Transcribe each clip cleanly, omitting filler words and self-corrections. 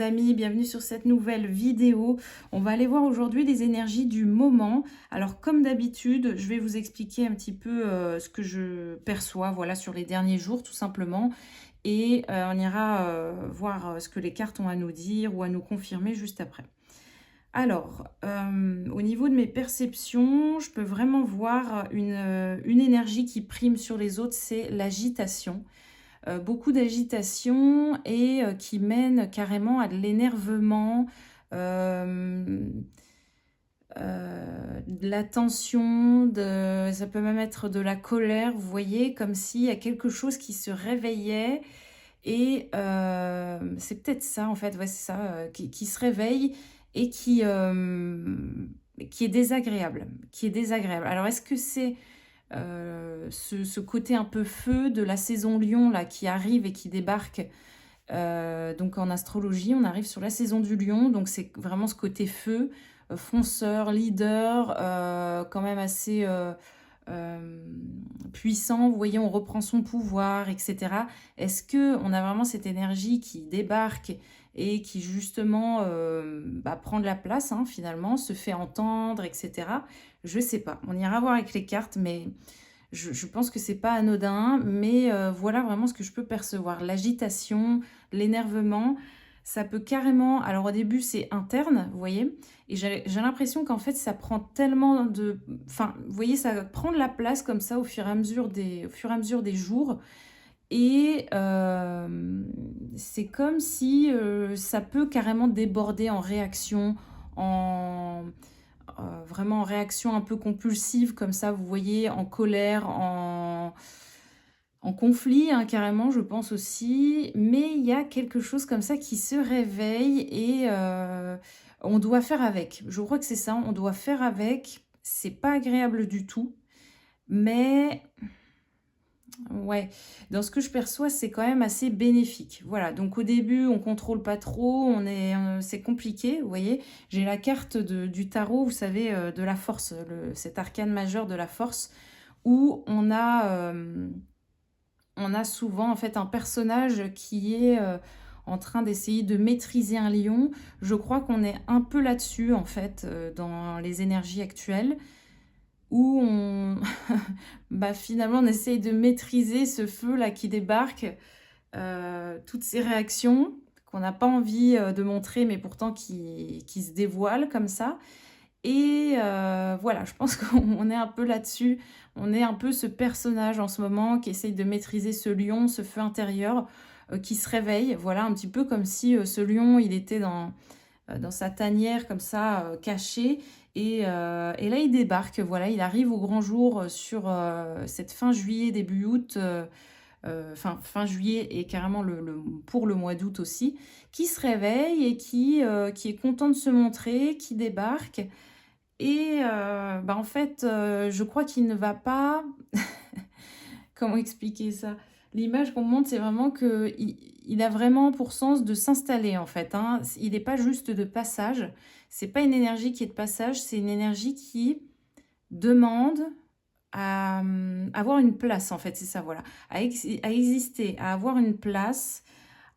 amis, bienvenue sur cette nouvelle vidéo. On va aller voir aujourd'hui les énergies du moment. Alors comme d'habitude, je vais vous expliquer un petit peu ce que je perçois voilà, sur les derniers jours tout simplement. Et on ira voir ce que les cartes ont à nous dire ou à nous confirmer juste après. Alors, au niveau de mes perceptions, je peux vraiment voir une énergie qui prime sur les autres, c'est l'agitation. Beaucoup d'agitation et qui mène carrément à de l'énervement, de la tension, ça peut même être de la colère, vous voyez? Comme s'il y a quelque chose qui se réveillait et c'est peut-être ça en fait, ouais, c'est ça, qui se réveille et qui est désagréable, qui est désagréable. Alors est-ce que c'est ce côté un peu feu de la saison Lion là qui arrive et qui débarque. Donc en astrologie, on arrive sur la saison du Lion, donc c'est vraiment ce côté feu, fonceur, leader, quand même assez puissant. Vous voyez, on reprend son pouvoir, etc. Est-ce que on a vraiment cette énergie qui débarque et qui justement prend de la place, hein, finalement, se fait entendre, etc. Je sais pas. On ira voir avec les cartes, mais je pense que c'est pas anodin, mais voilà vraiment ce que je peux percevoir. L'agitation, l'énervement, ça peut carrément... Alors au début, c'est interne, vous voyez, et j'ai l'impression qu'en fait, ça prend tellement de... Enfin, vous voyez, ça prend de la place comme ça au fur et à mesure des jours, et c'est comme si ça peut carrément déborder en réaction, en vraiment en réaction un peu compulsive, comme ça, vous voyez, en colère, en conflit, hein, carrément, je pense aussi. Mais il y a quelque chose comme ça qui se réveille et on doit faire avec. Je crois que c'est ça, on doit faire avec. C'est pas agréable du tout, mais ouais, dans ce que je perçois, c'est quand même assez bénéfique. Voilà, donc au début, on contrôle pas trop, c'est compliqué, vous voyez. J'ai la carte du tarot, vous savez, de la force, cet arcane majeur de la force, où on a souvent en fait un personnage qui est en train d'essayer de maîtriser un lion. Je crois qu'on est un peu là-dessus, en fait, dans les énergies actuelles où finalement on essaye de maîtriser ce feu-là qui débarque, toutes ces réactions qu'on n'a pas envie de montrer, mais pourtant qui se dévoilent comme ça. Et voilà, je pense qu'on est un peu là-dessus. On est un peu ce personnage en ce moment qui essaye de maîtriser ce lion, ce feu intérieur qui se réveille. Voilà, un petit peu comme si ce lion, il était dans sa tanière comme ça, caché. Et là, il débarque, voilà, il arrive au grand jour sur cette fin juillet, début août, fin juillet et carrément pour le mois d'août aussi, qui se réveille et qui est content de se montrer, qui débarque. Et en fait, je crois qu'il ne va pas... Comment expliquer ça? L'image qu'on montre, c'est vraiment qu'il a vraiment pour sens de s'installer, en fait, hein. Il n'est pas juste de passage. C'est pas une énergie qui est de passage, c'est une énergie qui demande à avoir une place, en fait, c'est ça, voilà. À exister, à avoir une place,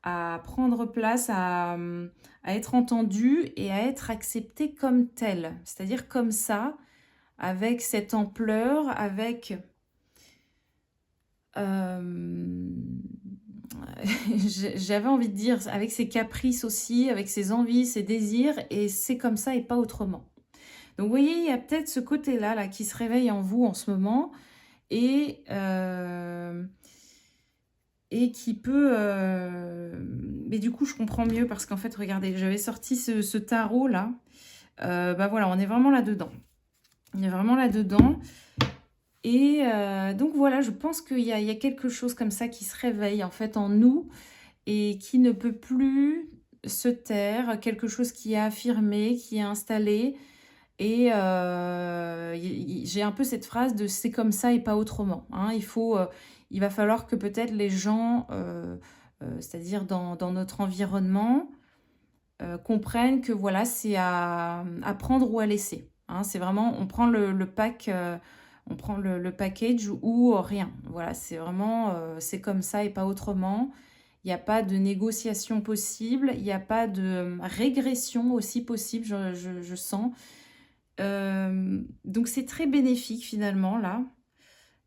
à prendre place, à être entendu et à être accepté comme tel. C'est-à-dire comme ça, avec cette ampleur, avec... j'avais envie de dire avec ses caprices aussi, avec ses envies, ses désirs, et c'est comme ça et pas autrement. Donc vous voyez, il y a peut-être ce côté-là là, qui se réveille en vous en ce moment et qui peut... Mais du coup, je comprends mieux parce qu'en fait, regardez, j'avais sorti ce tarot-là. Voilà, on est vraiment là-dedans. On est vraiment là-dedans. Et donc voilà, je pense qu'il y a quelque chose comme ça qui se réveille en fait en nous et qui ne peut plus se taire, quelque chose qui est affirmé, qui est installé. Et j'ai un peu cette phrase de c'est comme ça et pas autrement, hein. Il va falloir que peut-être les gens, c'est-à-dire dans notre environnement, comprennent que voilà, c'est à prendre ou à laisser, hein. C'est vraiment, on prend le pack, on prend le package ou rien. Voilà, c'est vraiment, c'est comme ça et pas autrement. il n'y a pas de négociation possible, il n'y a pas de régression aussi possible, je sens. Donc c'est très bénéfique finalement là.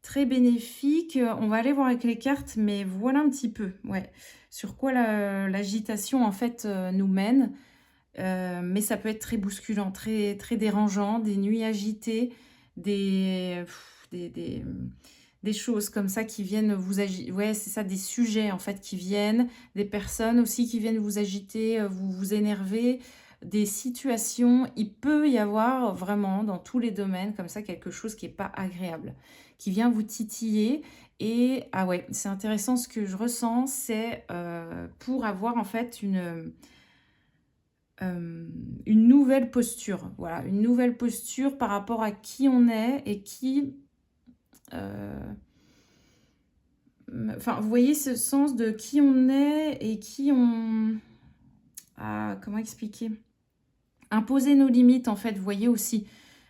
Très bénéfique. On va aller voir avec les cartes, mais voilà un petit peu, ouais, sur quoi l'agitation en fait nous mène. Mais ça peut être très bousculant, très, très dérangeant, des nuits agitées, des choses comme ça qui viennent vous agiter. Ouais, c'est ça, des sujets en fait qui viennent, des personnes aussi qui viennent vous agiter, vous énerver, des situations. Il peut y avoir vraiment dans tous les domaines comme ça quelque chose qui n'est pas agréable, qui vient vous titiller. Et ah ouais, c'est intéressant ce que je ressens, c'est pour avoir en fait une nouvelle posture. Voilà, une nouvelle posture par rapport à qui on est et qui... Enfin, vous voyez ce sens de qui on est et qui on... Ah, comment expliquer? Imposer nos limites, en fait, vous voyez aussi.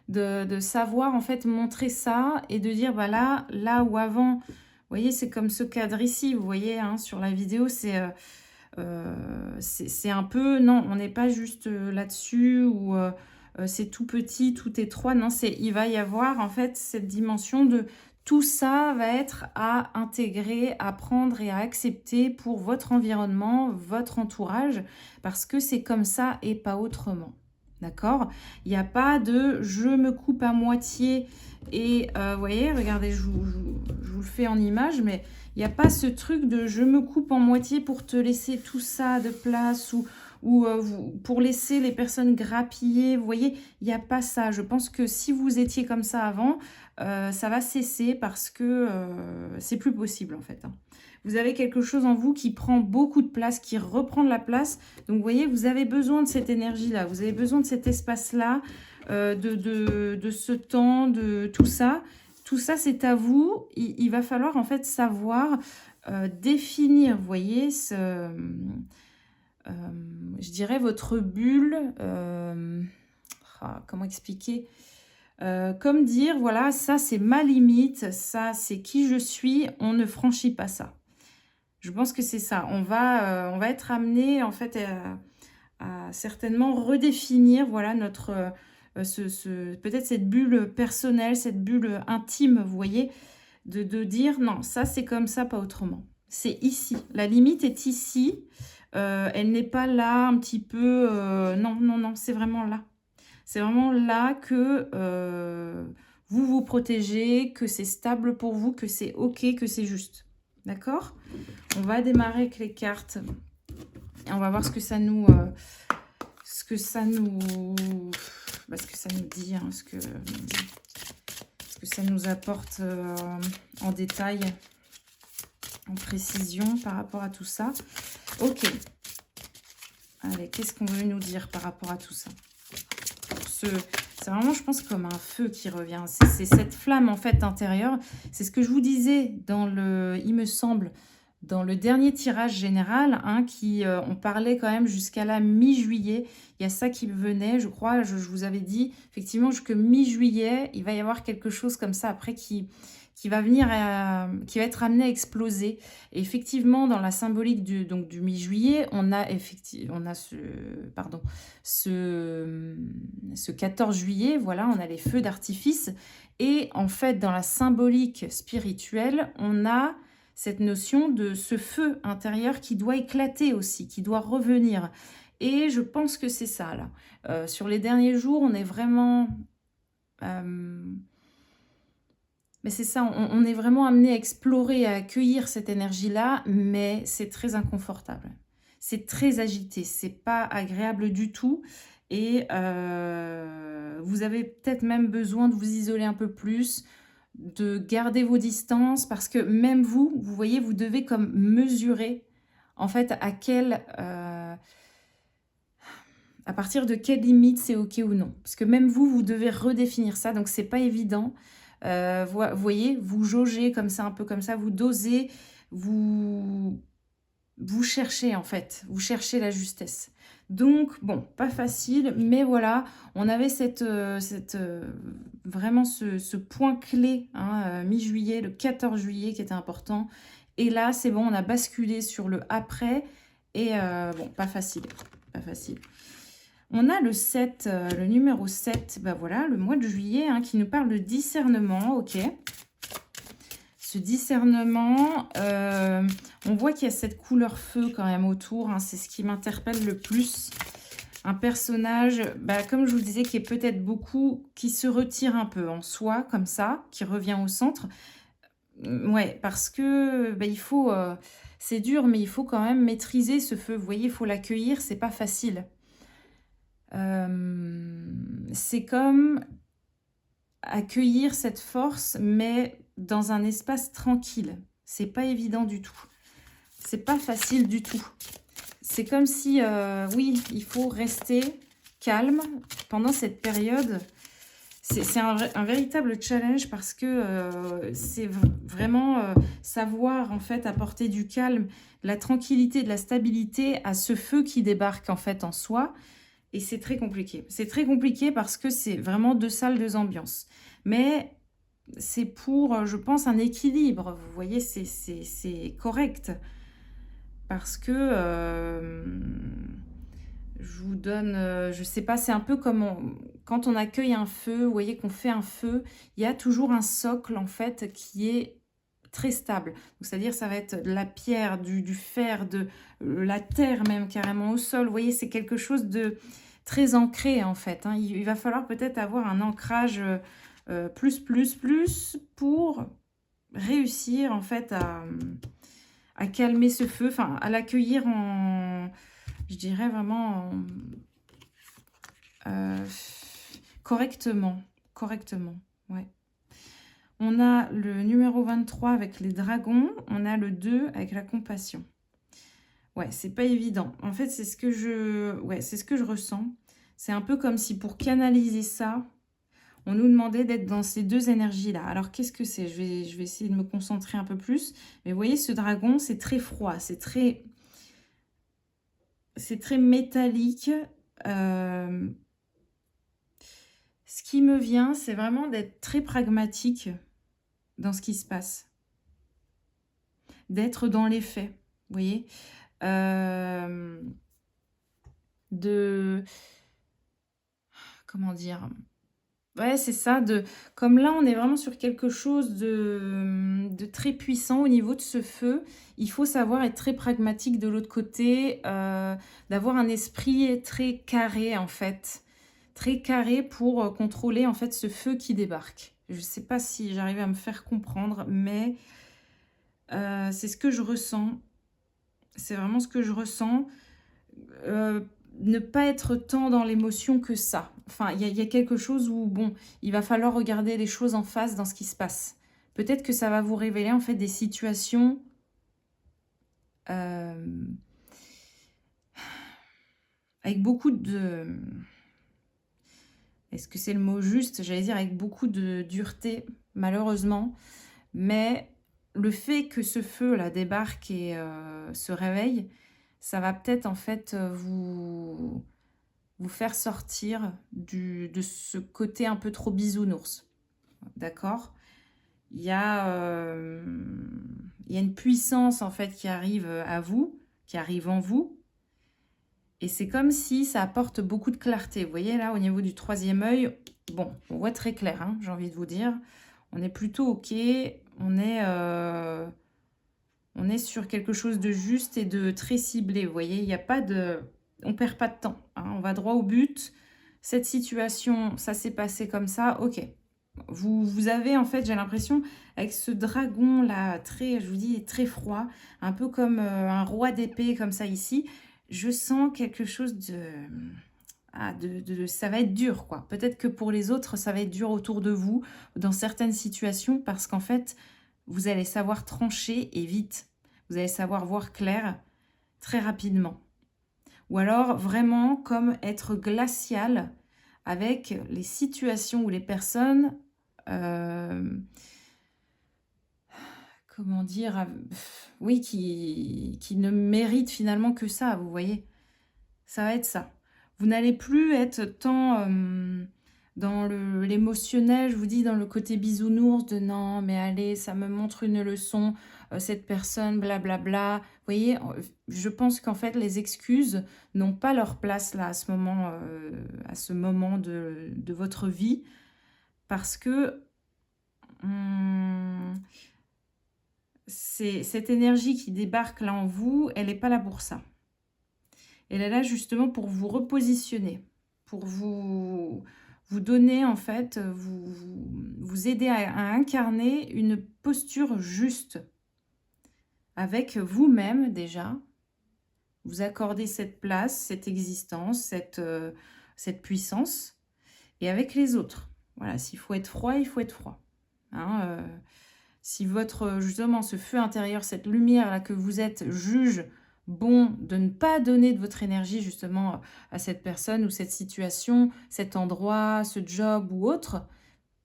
De savoir, en fait, montrer ça et de dire, bah là où avant... Vous voyez, c'est comme ce cadre ici, vous voyez, hein, sur la vidéo, c'est un peu... Non, on n'est pas juste là-dessus ou c'est tout petit, tout étroit. Non, il va y avoir, en fait, cette dimension de... Tout ça va être à intégrer, à prendre et à accepter pour votre environnement, votre entourage, parce que c'est comme ça et pas autrement. D'accord? Il n'y a pas de je me coupe à moitié et vous voyez, regardez, je vous le fais en image, mais il n'y a pas ce truc de je me coupe en moitié pour te laisser tout ça de place ou pour laisser les personnes grappiller. Vous voyez, il n'y a pas ça. Je pense que si vous étiez comme ça avant, ça va cesser parce que c'est plus possible en fait. Hein. Vous avez quelque chose en vous qui prend beaucoup de place, qui reprend de la place. Donc, vous voyez, vous avez besoin de cette énergie-là. Vous avez besoin de cet espace-là, de ce temps, de tout ça. Tout ça, c'est à vous. Il va falloir, en fait, savoir définir, vous voyez, je dirais votre bulle. Comment expliquer comme dire, voilà, ça, c'est ma limite. Ça, c'est qui je suis. On ne franchit pas ça. Je pense que c'est ça. On va être amené en fait à certainement redéfinir voilà notre peut-être cette bulle personnelle, cette bulle intime, vous voyez, de dire non, ça c'est comme ça, pas autrement. C'est ici. La limite est ici. Elle n'est pas là un petit peu. Non, non, non, c'est vraiment là. C'est vraiment là que vous vous protégez, que c'est stable pour vous, que c'est OK, que c'est juste. D'accord? On va démarrer avec les cartes et on va voir ce que ça nous dit, hein, ce que ça nous apporte en détail, en précision par rapport à tout ça. Ok. Allez, qu'est-ce qu'on veut nous dire par rapport à tout ça? C'est vraiment, je pense, comme un feu qui revient. C'est cette flamme, en fait, intérieure. C'est ce que je vous disais il me semble, dans le dernier tirage général, hein, on parlait quand même jusqu'à la mi-juillet. Il y a ça qui venait, je crois, je vous avais dit, effectivement, jusqu'à mi-juillet, il va y avoir quelque chose comme ça après qui va venir, qui va être amené à exploser. Et effectivement, dans la symbolique du mi-juillet, on a ce 14 juillet, voilà, on a les feux d'artifice. Et en fait, dans la symbolique spirituelle, on a cette notion de ce feu intérieur qui doit éclater aussi, qui doit revenir. Et je pense que c'est ça, là. Sur les derniers jours, on est vraiment... mais c'est ça, on est vraiment amené à explorer, à accueillir cette énergie-là, mais c'est très inconfortable. C'est très agité, c'est pas agréable du tout. Et vous avez peut-être même besoin de vous isoler un peu plus, de garder vos distances, parce que même vous voyez, vous devez comme mesurer, en fait, à partir de quelle limite c'est OK ou non. Parce que même vous devez redéfinir ça, donc c'est pas évident. Vous voyez, vous jaugez comme ça, un peu comme ça, vous dosez, vous cherchez en fait, vous cherchez la justesse. Donc, bon, pas facile, mais voilà, on avait vraiment ce point clé, hein, mi-juillet, le 14 juillet qui était important. Et là, c'est bon, on a basculé sur le après et bon, pas facile, pas facile. On a le 7, le numéro 7, bah voilà, le mois de juillet, hein, qui nous parle de discernement, ok. Ce discernement, on voit qu'il y a cette couleur feu quand même autour, hein, c'est ce qui m'interpelle le plus. Un personnage, bah, comme je vous disais, qui est peut-être beaucoup, qui se retire un peu en soi, comme ça, qui revient au centre. Ouais, parce que bah, il faut, c'est dur, mais il faut quand même maîtriser ce feu. Vous voyez, il faut l'accueillir, c'est pas facile. C'est comme accueillir cette force, mais dans un espace tranquille. C'est pas évident du tout. C'est pas facile du tout. C'est comme si, oui, il faut rester calme pendant cette période. C'est un véritable challenge parce que c'est vraiment savoir en fait apporter du calme, de la tranquillité, de la stabilité à ce feu qui débarque en fait en soi. Et c'est très compliqué. C'est très compliqué parce que c'est vraiment deux salles, deux ambiances. Mais c'est pour, je pense, un équilibre. Vous voyez, c'est correct. Parce que je vous donne, je sais pas, c'est un peu comme quand on accueille un feu, vous voyez qu'on fait un feu, il y a toujours un socle en fait qui est très stable. C'est-à-dire ça va être de la pierre, du fer, de la terre même carrément au sol. Vous voyez, c'est quelque chose de très ancré en fait, hein. Il va falloir peut-être avoir un ancrage plus pour réussir en fait à calmer ce feu, enfin à l'accueillir en, je dirais vraiment euh, correctement, correctement, ouais. On a le numéro 23 avec les dragons, on a le 2 avec la compassion. Ouais, c'est pas évident. En fait, c'est ce que je ressens. C'est un peu comme si pour canaliser ça, on nous demandait d'être dans ces deux énergies-là. Alors, qu'est-ce que c'est? Je vais essayer de me concentrer un peu plus. Mais vous voyez, ce dragon, c'est très froid, c'est très métallique. Euh, Ce qui me vient, c'est vraiment d'être très pragmatique dans ce qui se passe. D'être dans les faits, vous voyez. Euh, de... Comment dire? Ouais, c'est ça. Comme là, on est vraiment sur quelque chose de très puissant au niveau de ce feu. Il faut savoir être très pragmatique de l'autre côté, d'avoir un esprit très carré, en fait. Très carré pour contrôler, en fait, ce feu qui débarque. Je ne sais pas si j'arrive à me faire comprendre, mais c'est ce que je ressens. C'est vraiment ce que je ressens. Euh, Ne pas être tant dans l'émotion que ça. Enfin, il y a quelque chose où, bon, il va falloir regarder les choses en face dans ce qui se passe. Peut-être que ça va vous révéler, en fait, des situations euh, avec beaucoup de... Est-ce que c'est le mot juste? J'allais dire avec beaucoup de dureté, malheureusement. Mais le fait que ce feu-là débarque et se réveille, ça va peut-être, en fait, vous faire sortir de ce côté un peu trop bisounours. D'accord? Il y a une puissance en fait qui arrive à vous, qui arrive en vous. Et c'est comme si ça apporte beaucoup de clarté. Vous voyez là, au niveau du troisième œil, bon, on voit très clair, hein, j'ai envie de vous dire. On est plutôt OK. On est sur quelque chose de juste et de très ciblé. Vous voyez, il n'y a pas de... On perd pas de temps, hein, on va droit au but. Cette situation, ça s'est passé comme ça, ok. Vous avez en fait, j'ai l'impression, avec ce dragon là, très, je vous dis, très froid, un peu comme un roi d'épée comme ça ici, je sens quelque chose ça va être dur quoi. Peut-être que pour les autres, ça va être dur autour de vous, dans certaines situations, parce qu'en fait, vous allez savoir trancher et vite. Vous allez savoir voir clair très rapidement. Ou alors vraiment comme être glacial avec les situations ou les personnes, euh, comment dire, oui, qui ne méritent finalement que ça, vous voyez. Ça va être ça. Vous n'allez plus être tant dans l'émotionnel, je vous dis, dans le côté bisounours de non, mais allez, ça me montre une leçon, cette personne, blablabla. Vous voyez, je pense qu'en fait, les excuses n'ont pas leur place là, à ce moment de votre vie, parce que hum, cette énergie qui débarque là en vous, elle n'est pas là pour ça. Elle est là justement pour vous repositionner, pour vous donner en fait, vous aider à incarner une posture juste avec vous-même déjà. Vous accordez cette place, cette existence, cette puissance et avec les autres. Voilà, s'il faut être froid, il faut être froid. Hein, si votre, justement, ce feu intérieur, cette lumière-là que vous êtes, juge bon de ne pas donner de votre énergie, justement, à cette personne ou cette situation, cet endroit, ce job ou autre,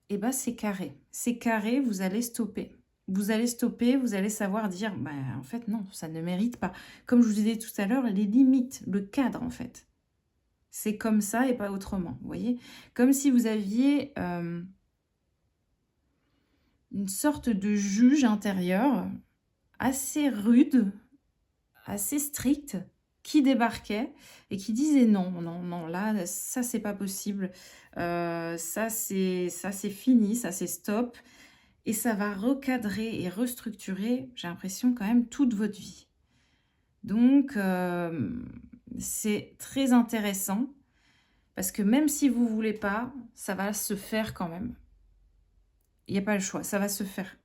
eh bien, c'est carré. C'est carré, vous allez stopper. Vous allez stopper, vous allez savoir dire, bah, en fait, non, ça ne mérite pas. Comme je vous disais tout à l'heure, les limites, le cadre, en fait. C'est comme ça et pas autrement, vous voyez. Comme si vous aviez une sorte de juge intérieur assez rude, assez strict, qui débarquait et qui disait non, non, non, là, ça, c'est pas possible. Ça, c'est fini, ça, c'est stop. Et ça va recadrer et restructurer, j'ai l'impression, quand même, toute votre vie. Donc, c'est très intéressant parce que même si vous ne voulez pas, ça va se faire quand même. Il n'y a pas le choix, ça va se faire.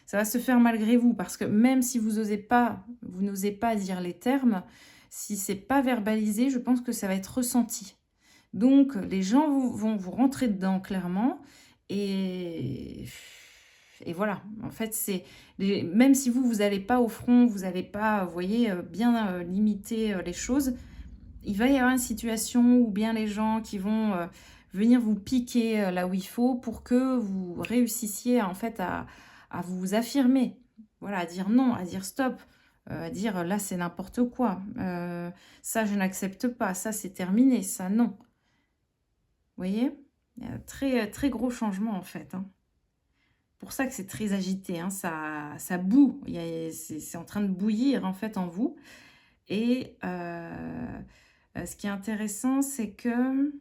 Ça va se faire malgré vous parce que même si vous n'osez pas dire les termes, si c'est pas verbalisé, je pense que ça va être ressenti. Donc, les gens vont vous rentrer dedans clairement et voilà. En fait, même si vous n'allez pas au front, vous n'allez pas, vous voyez, bien limiter les choses, il va y avoir une situation où bien les gens qui vont venir vous piquer là où il faut pour que vous réussissiez en fait à vous affirmer. Voilà, à dire non, à dire stop, à dire là c'est n'importe quoi, ça je n'accepte pas, ça c'est terminé, ça non. Vous voyez? Il y a très, très gros changement en fait, hein. Pour ça que c'est très agité, hein, ça bout, c'est en train de bouillir en fait en vous. Et ce qui est intéressant, c'est que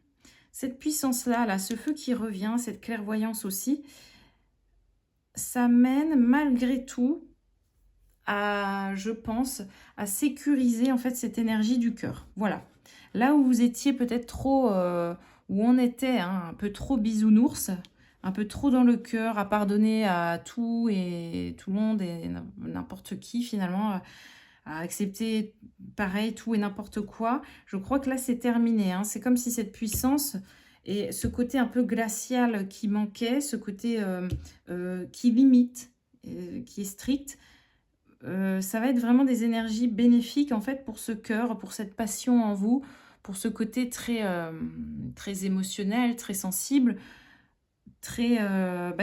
cette puissance-là, là, ce feu qui revient, cette clairvoyance aussi, ça mène malgré tout à, je pense, à sécuriser en fait cette énergie du cœur. Voilà. Là où vous étiez peut-être trop, où on était, hein, un peu trop bisounours, un peu trop dans le cœur, à pardonner à tout et tout le monde et n'importe qui finalement, à accepter pareil tout et n'importe quoi. Je crois que là, c'est terminé, hein. C'est comme si cette puissance et ce côté un peu glacial qui manquait, ce côté qui limite, qui est strict, ça va être vraiment des énergies bénéfiques en fait pour ce cœur, pour cette passion en vous, pour ce côté très, très émotionnel, très sensible, très,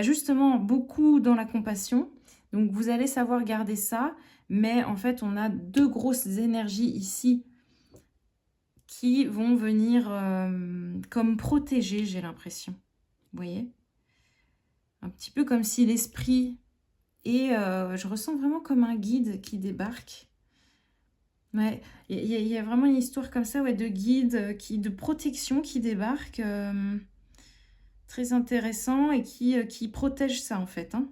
justement beaucoup dans la compassion. Donc vous allez savoir garder ça, mais en fait on a deux grosses énergies ici qui vont venir comme protéger, j'ai l'impression. Vous voyez? Un petit peu comme si l'esprit et je ressens vraiment comme un guide qui débarque. Ouais, il y a vraiment une histoire comme ça, ouais, de guide, de protection qui débarque, très intéressant et qui protège ça en fait, hein.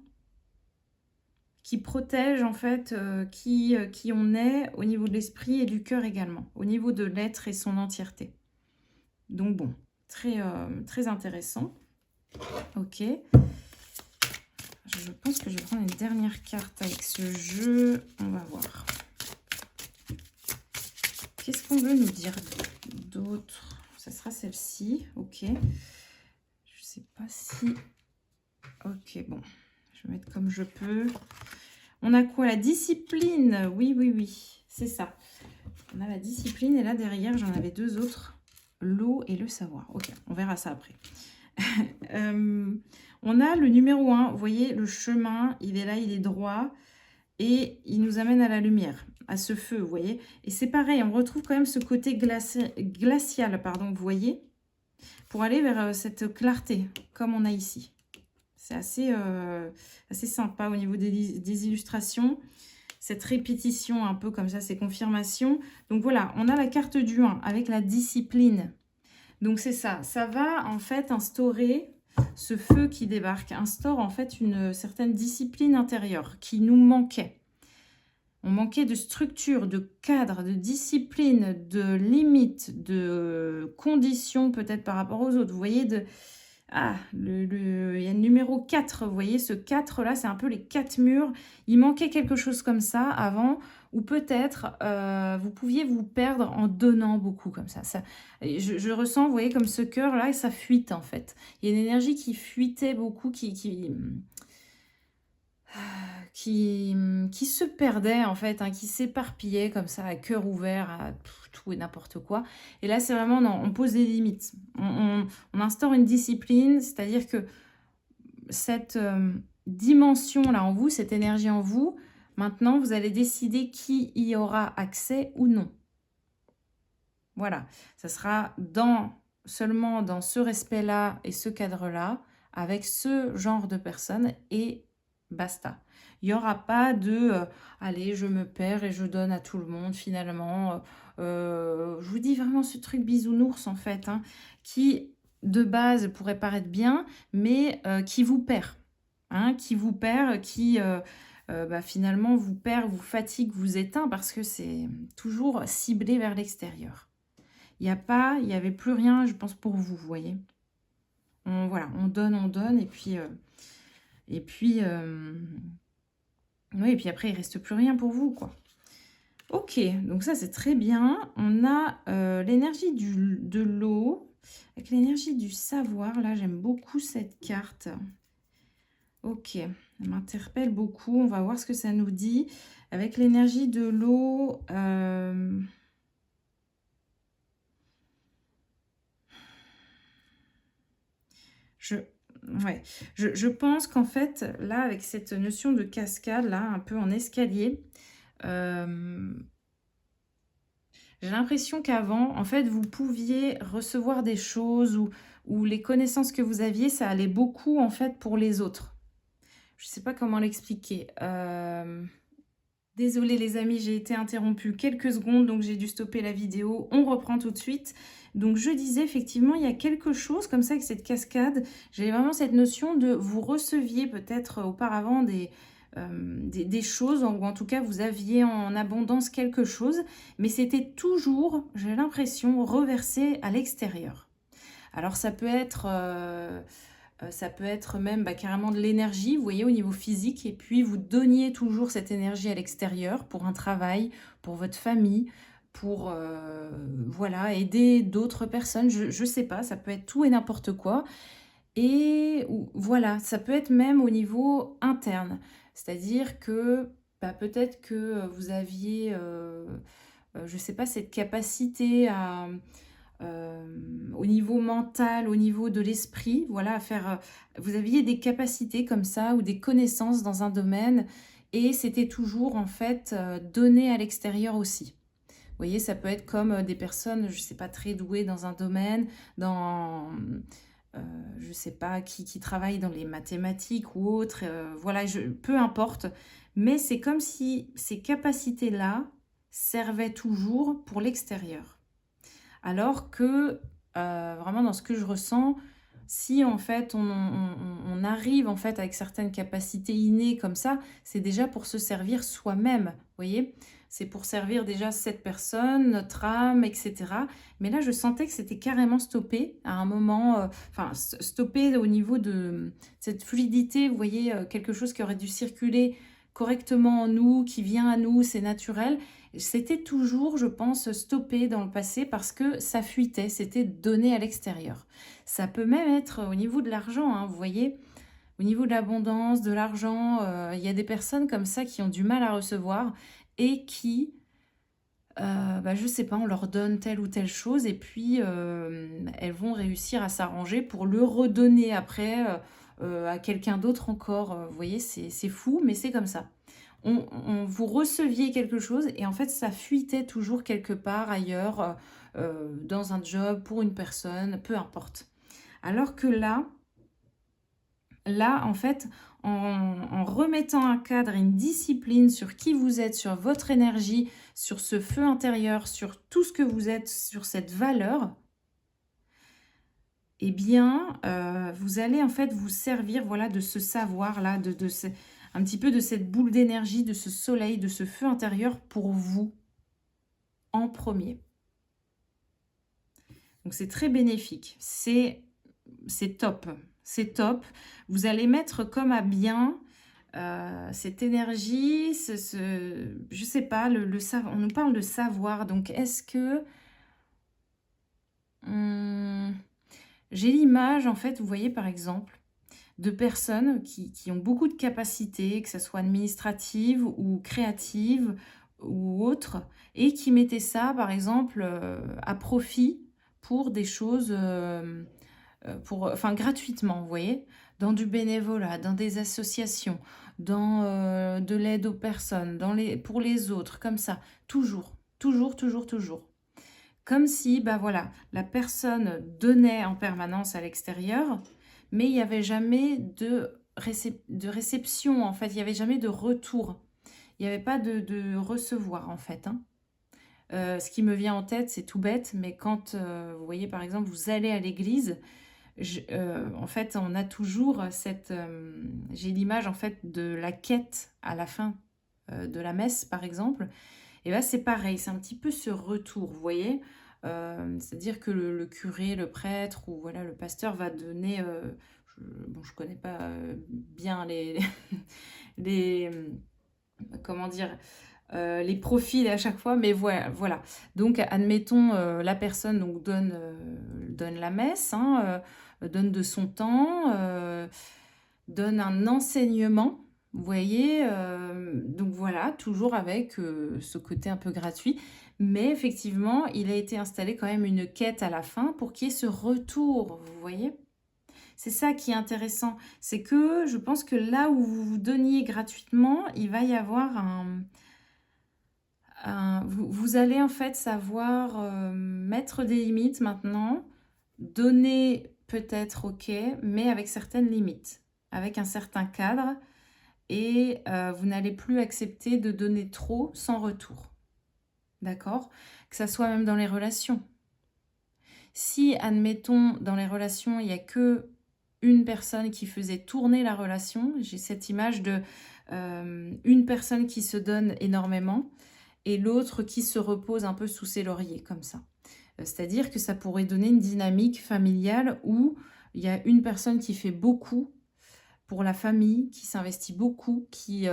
Qui protège en fait qui on est au niveau de l'esprit et du cœur également, au niveau de l'être et son entièreté. Donc bon, très, très intéressant. Ok. Je pense que je vais prendre une dernière carte avec ce jeu. On va voir. Qu'est-ce qu'on veut nous dire d'autre? Ça sera celle-ci. Ok. Je sais pas si... Ok, bon. Je vais mettre comme je peux. On a quoi? La discipline. Oui, oui, oui. C'est ça. On a la discipline et là, derrière, j'en avais deux autres. L'eau et le savoir. Ok, on verra ça après. On a le numéro 1. Vous voyez, le chemin, il est là, il est droit. Et il nous amène à la lumière, à ce feu, vous voyez. Et c'est pareil, on retrouve quand même ce côté glacial, pardon, vous voyez. pour aller vers cette clarté, comme on a ici. C'est assez sympa au niveau des illustrations. Cette répétition un peu comme ça, ces confirmations. Donc voilà, on a la carte du 1 avec la discipline. Donc c'est ça, ça va en fait instaurer ce feu qui débarque, instaure en fait une certaine discipline intérieure qui nous manquait. On manquait de structure, de cadre, de discipline, de limites, de conditions peut-être par rapport aux autres. Vous voyez, il y a le numéro 4, vous voyez, ce 4 là, c'est un peu les 4 murs. Il manquait quelque chose comme ça avant, ou peut-être vous pouviez vous perdre en donnant beaucoup comme ça. Je ressens, vous voyez, comme ce cœur là, et ça fuite en fait. Il y a une énergie qui fuitait beaucoup, qui se perdait en fait, hein, qui s'éparpillait comme ça, à cœur ouvert, à tout et n'importe quoi. Et là, c'est vraiment, non, on pose des limites. On instaure une discipline, c'est-à-dire que cette dimension-là en vous, cette énergie en vous, maintenant, vous allez décider qui y aura accès ou non. Voilà, ça sera seulement dans ce respect-là et ce cadre-là, avec ce genre de personnes, et basta. Il n'y aura pas de allez, je me perds et je donne à tout le monde finalement. Je vous dis vraiment ce truc bisounours en fait, hein, qui de base pourrait paraître bien, mais qui vous perd. Hein, qui vous perd, qui finalement vous perd, vous fatigue, vous éteint, parce que c'est toujours ciblé vers l'extérieur. Il n'y avait plus rien, je pense, pour vous, vous voyez. Voilà, on donne, et puis... oui, et puis après, il reste plus rien pour vous, quoi. Ok, donc ça, c'est très bien. On a l'énergie de l'eau, avec l'énergie du savoir. Là, j'aime beaucoup cette carte. Ok, elle m'interpelle beaucoup. On va voir ce que ça nous dit. Avec l'énergie de l'eau... Je pense qu'en fait, là, avec cette notion de cascade, là, un peu en escalier, j'ai l'impression qu'avant, en fait, vous pouviez recevoir des choses, ou les connaissances que vous aviez, ça allait beaucoup, en fait, pour les autres. Je ne sais pas comment l'expliquer. Désolée les amis, j'ai été interrompue quelques secondes, donc j'ai dû stopper la vidéo. On reprend tout de suite. Donc je disais, effectivement, il y a quelque chose comme ça avec cette cascade. J'avais vraiment cette notion de vous receviez peut-être auparavant des choses, ou en tout cas vous aviez en abondance quelque chose, mais c'était toujours, j'ai l'impression, reversé à l'extérieur. Alors ça peut être... ça peut être même carrément de l'énergie, vous voyez, au niveau physique. Et puis, vous donniez toujours cette énergie à l'extérieur pour un travail, pour votre famille, pour voilà, aider d'autres personnes. Je ne sais pas, ça peut être tout et n'importe quoi. Et voilà, ça peut être même au niveau interne. C'est-à-dire que peut-être que vous aviez, je ne sais pas, cette capacité à... au niveau mental, au niveau de l'esprit, voilà, à faire... vous aviez des capacités comme ça, ou des connaissances dans un domaine, et c'était toujours, en fait, donné à l'extérieur aussi. Vous voyez, ça peut être comme des personnes, je ne sais pas, très douées dans un domaine, je ne sais pas, qui travaillent dans les mathématiques ou autres, voilà, peu importe, mais c'est comme si ces capacités-là servaient toujours pour l'extérieur. Alors que, vraiment dans ce que je ressens, si en fait on arrive en fait avec certaines capacités innées comme ça, c'est déjà pour se servir soi-même, vous voyez? C'est pour servir déjà cette personne, notre âme, etc. Mais là, je sentais que c'était carrément stoppé à un moment, stoppé au niveau de cette fluidité, vous voyez, quelque chose qui aurait dû circuler correctement en nous, qui vient à nous, c'est naturel. C'était toujours, je pense, stoppé dans le passé parce que ça fuitait, c'était donné à l'extérieur. Ça peut même être au niveau de l'argent, hein, vous voyez, au niveau de l'abondance, de l'argent, il y a des personnes comme ça qui ont du mal à recevoir et qui, je sais pas, on leur donne telle ou telle chose, et puis elles vont réussir à s'arranger pour le redonner après à quelqu'un d'autre encore. Vous voyez, c'est fou, mais c'est comme ça. Vous receviez quelque chose et en fait ça fuitait toujours quelque part ailleurs, dans un job, pour une personne, peu importe. Alors que là, en fait, en remettant un cadre et une discipline sur qui vous êtes, sur votre énergie, sur ce feu intérieur, sur tout ce que vous êtes, sur cette valeur, eh bien, vous allez en fait vous servir, voilà, de ce savoir-là, un petit peu de cette boule d'énergie, de ce soleil, de ce feu intérieur pour vous en premier. Donc c'est très bénéfique, c'est top, c'est top. Vous allez mettre comme à bien cette énergie, je sais pas, on nous parle de savoir, donc est-ce que hum, j'ai l'image, en fait, vous voyez, par exemple, de personnes qui ont beaucoup de capacités, que ce soit administratives ou créatives ou autres, et qui mettaient ça, par exemple, à profit pour des choses, enfin gratuitement, vous voyez? Dans du bénévolat, dans des associations, dans, de l'aide aux personnes, pour les autres, comme ça. Toujours, toujours, toujours, toujours. Comme si, bah, voilà, la personne donnait en permanence à l'extérieur, mais il n'y avait jamais de réception, en fait. Il n'y avait jamais de retour. Il n'y avait pas de recevoir, en fait, hein. Ce qui me vient en tête, c'est tout bête, mais quand, vous voyez, par exemple, vous allez à l'église, en fait, on a toujours j'ai l'image, en fait, de la quête à la fin, de la messe, par exemple. Et là, c'est pareil, c'est un petit peu ce retour, vous voyez? C'est-à-dire que le curé, le prêtre ou voilà, le pasteur va donner, je connais pas, bien les, comment dire? Les profils à chaque fois, mais voilà. Donc admettons, la personne donc donne la messe, hein, donne de son temps, donne un enseignement, vous voyez? Donc voilà, toujours avec, ce côté un peu gratuit. Mais effectivement, il a été installé quand même une quête à la fin pour qu'il y ait ce retour, vous voyez? C'est ça qui est intéressant. C'est que je pense que là où vous donniez gratuitement, il va y avoir vous allez en fait savoir, mettre des limites maintenant, donner peut-être OK, mais avec certaines limites, avec un certain cadre et vous n'allez plus accepter de donner trop sans retour. D'accord? Que ça soit même dans les relations. Si, admettons, dans les relations, il y a que une personne qui faisait tourner la relation, j'ai cette image de, une personne qui se donne énormément et l'autre qui se repose un peu sous ses lauriers, comme ça. C'est-à-dire que ça pourrait donner une dynamique familiale où il y a une personne qui fait beaucoup pour la famille, qui s'investit beaucoup, qui,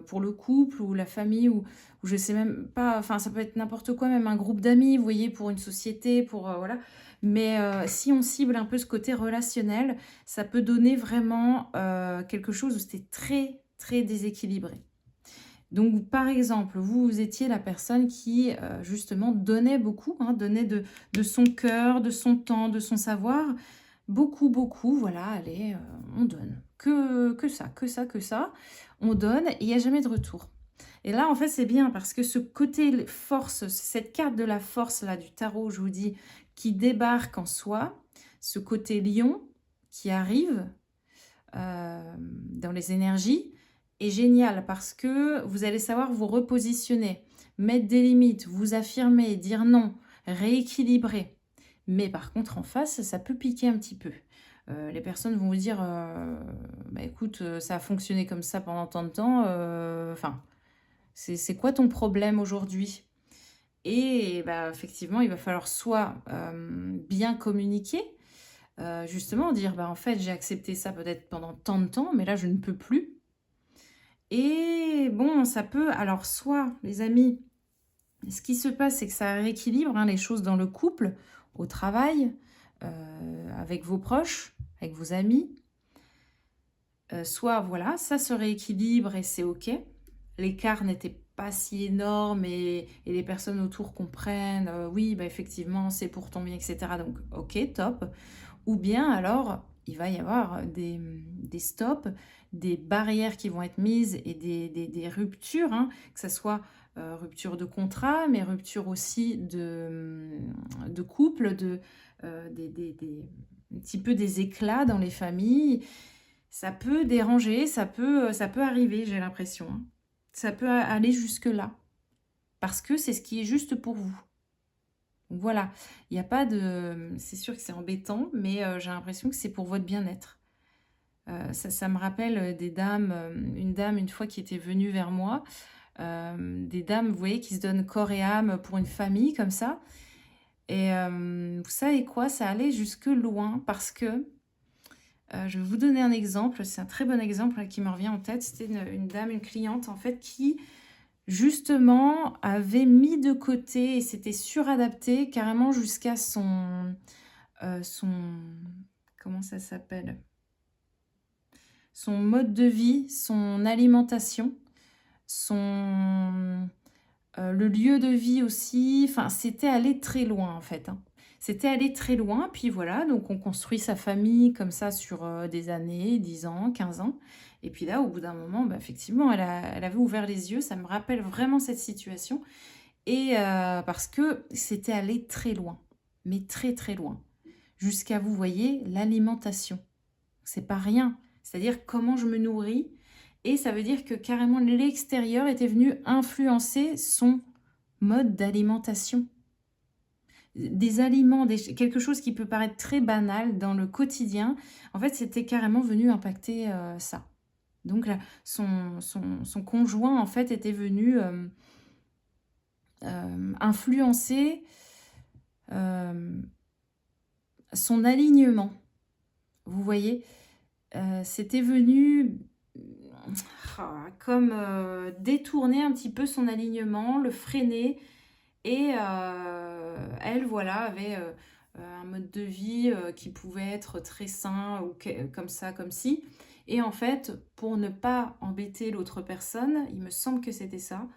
pour le couple ou la famille ou je sais même pas, enfin ça peut être n'importe quoi, même un groupe d'amis, vous voyez, pour une société, pour, voilà. Mais, si on cible un peu ce côté relationnel, ça peut donner vraiment, quelque chose où c'était très, très déséquilibré. Donc, par exemple, vous étiez la personne qui, justement donnait beaucoup, hein, donnait de son cœur, de son temps, de son savoir. Beaucoup, beaucoup, voilà, allez, on donne. Que ça, que ça, que ça. On donne et il n'y a jamais de retour. Et là, en fait, c'est bien parce que ce côté force, cette carte de la force là du tarot, je vous dis, qui débarque en soi, ce côté lion qui arrive dans les énergies, est génial parce que vous allez savoir vous repositionner, mettre des limites, vous affirmer, dire non, rééquilibrer. Mais par contre, en face, ça peut piquer un petit peu. Les personnes vont vous dire, bah écoute, ça a fonctionné comme ça pendant tant de temps, enfin, c'est quoi ton problème aujourd'hui? Et bah, effectivement, il va falloir soit bien communiquer, justement dire, bah en fait, j'ai accepté ça peut-être pendant tant de temps, mais là, je ne peux plus. Et bon, ça peut, alors soit, les amis, ce qui se passe, c'est que ça rééquilibre, hein, les choses dans le couple, au travail, avec vos proches, avec vos amis. Soit, voilà, ça se rééquilibre et c'est OK. L'écart n'était pas si énorme et les personnes autour comprennent, oui, bah, effectivement, c'est pour ton bien, etc. Donc, OK, top. Ou bien alors, il va y avoir des stops, des barrières qui vont être mises et des ruptures, hein, que ça soit rupture de contrat, mais rupture aussi de couple, un petit peu des éclats dans les familles. Ça peut déranger, ça peut arriver, j'ai l'impression, hein. Ça peut aller jusque-là, parce que c'est ce qui est juste pour vous. Donc voilà, il n'y a pas de... C'est sûr que c'est embêtant, mais j'ai l'impression que c'est pour votre bien-être. Ça me rappelle des dames, une dame une fois qui était venue vers moi, des dames, vous voyez, qui se donnent corps et âme pour une famille comme ça. Et vous savez quoi, ça allait jusque loin parce que, je vais vous donner un exemple, c'est un très bon exemple là, qui me revient en tête. C'était une dame, une cliente en fait, qui justement avait mis de côté et s'était suradapté carrément jusqu'à son... Comment ça s'appelle? Son mode de vie, son alimentation, son le lieu de vie aussi, enfin, c'était aller très loin, en fait, hein. C'était aller très loin, puis voilà, donc on construit sa famille comme ça sur, des années, 10 ans, 15 ans et puis là, au bout d'un moment, bah, effectivement, elle avait ouvert les yeux. Ça me rappelle vraiment cette situation et parce que c'était aller très loin, mais très, très loin. Jusqu'à, vous voyez, l'alimentation. C'est pas rien. C'est-à-dire comment je me nourris. Et ça veut dire que carrément l'extérieur était venu influencer son mode d'alimentation. Des aliments, quelque chose qui peut paraître très banal dans le quotidien, en fait, c'était carrément venu impacter ça. Donc là, son conjoint, en fait, était venu influencer euh, son alignement. Vous voyez, c'était venu comme détourner un petit peu son alignement, le freiner. Et elle, voilà, avait un mode de vie qui pouvait être très sain ou comme ça, comme si. Et en fait, pour ne pas embêter l'autre personne, il me semble que c'était ça,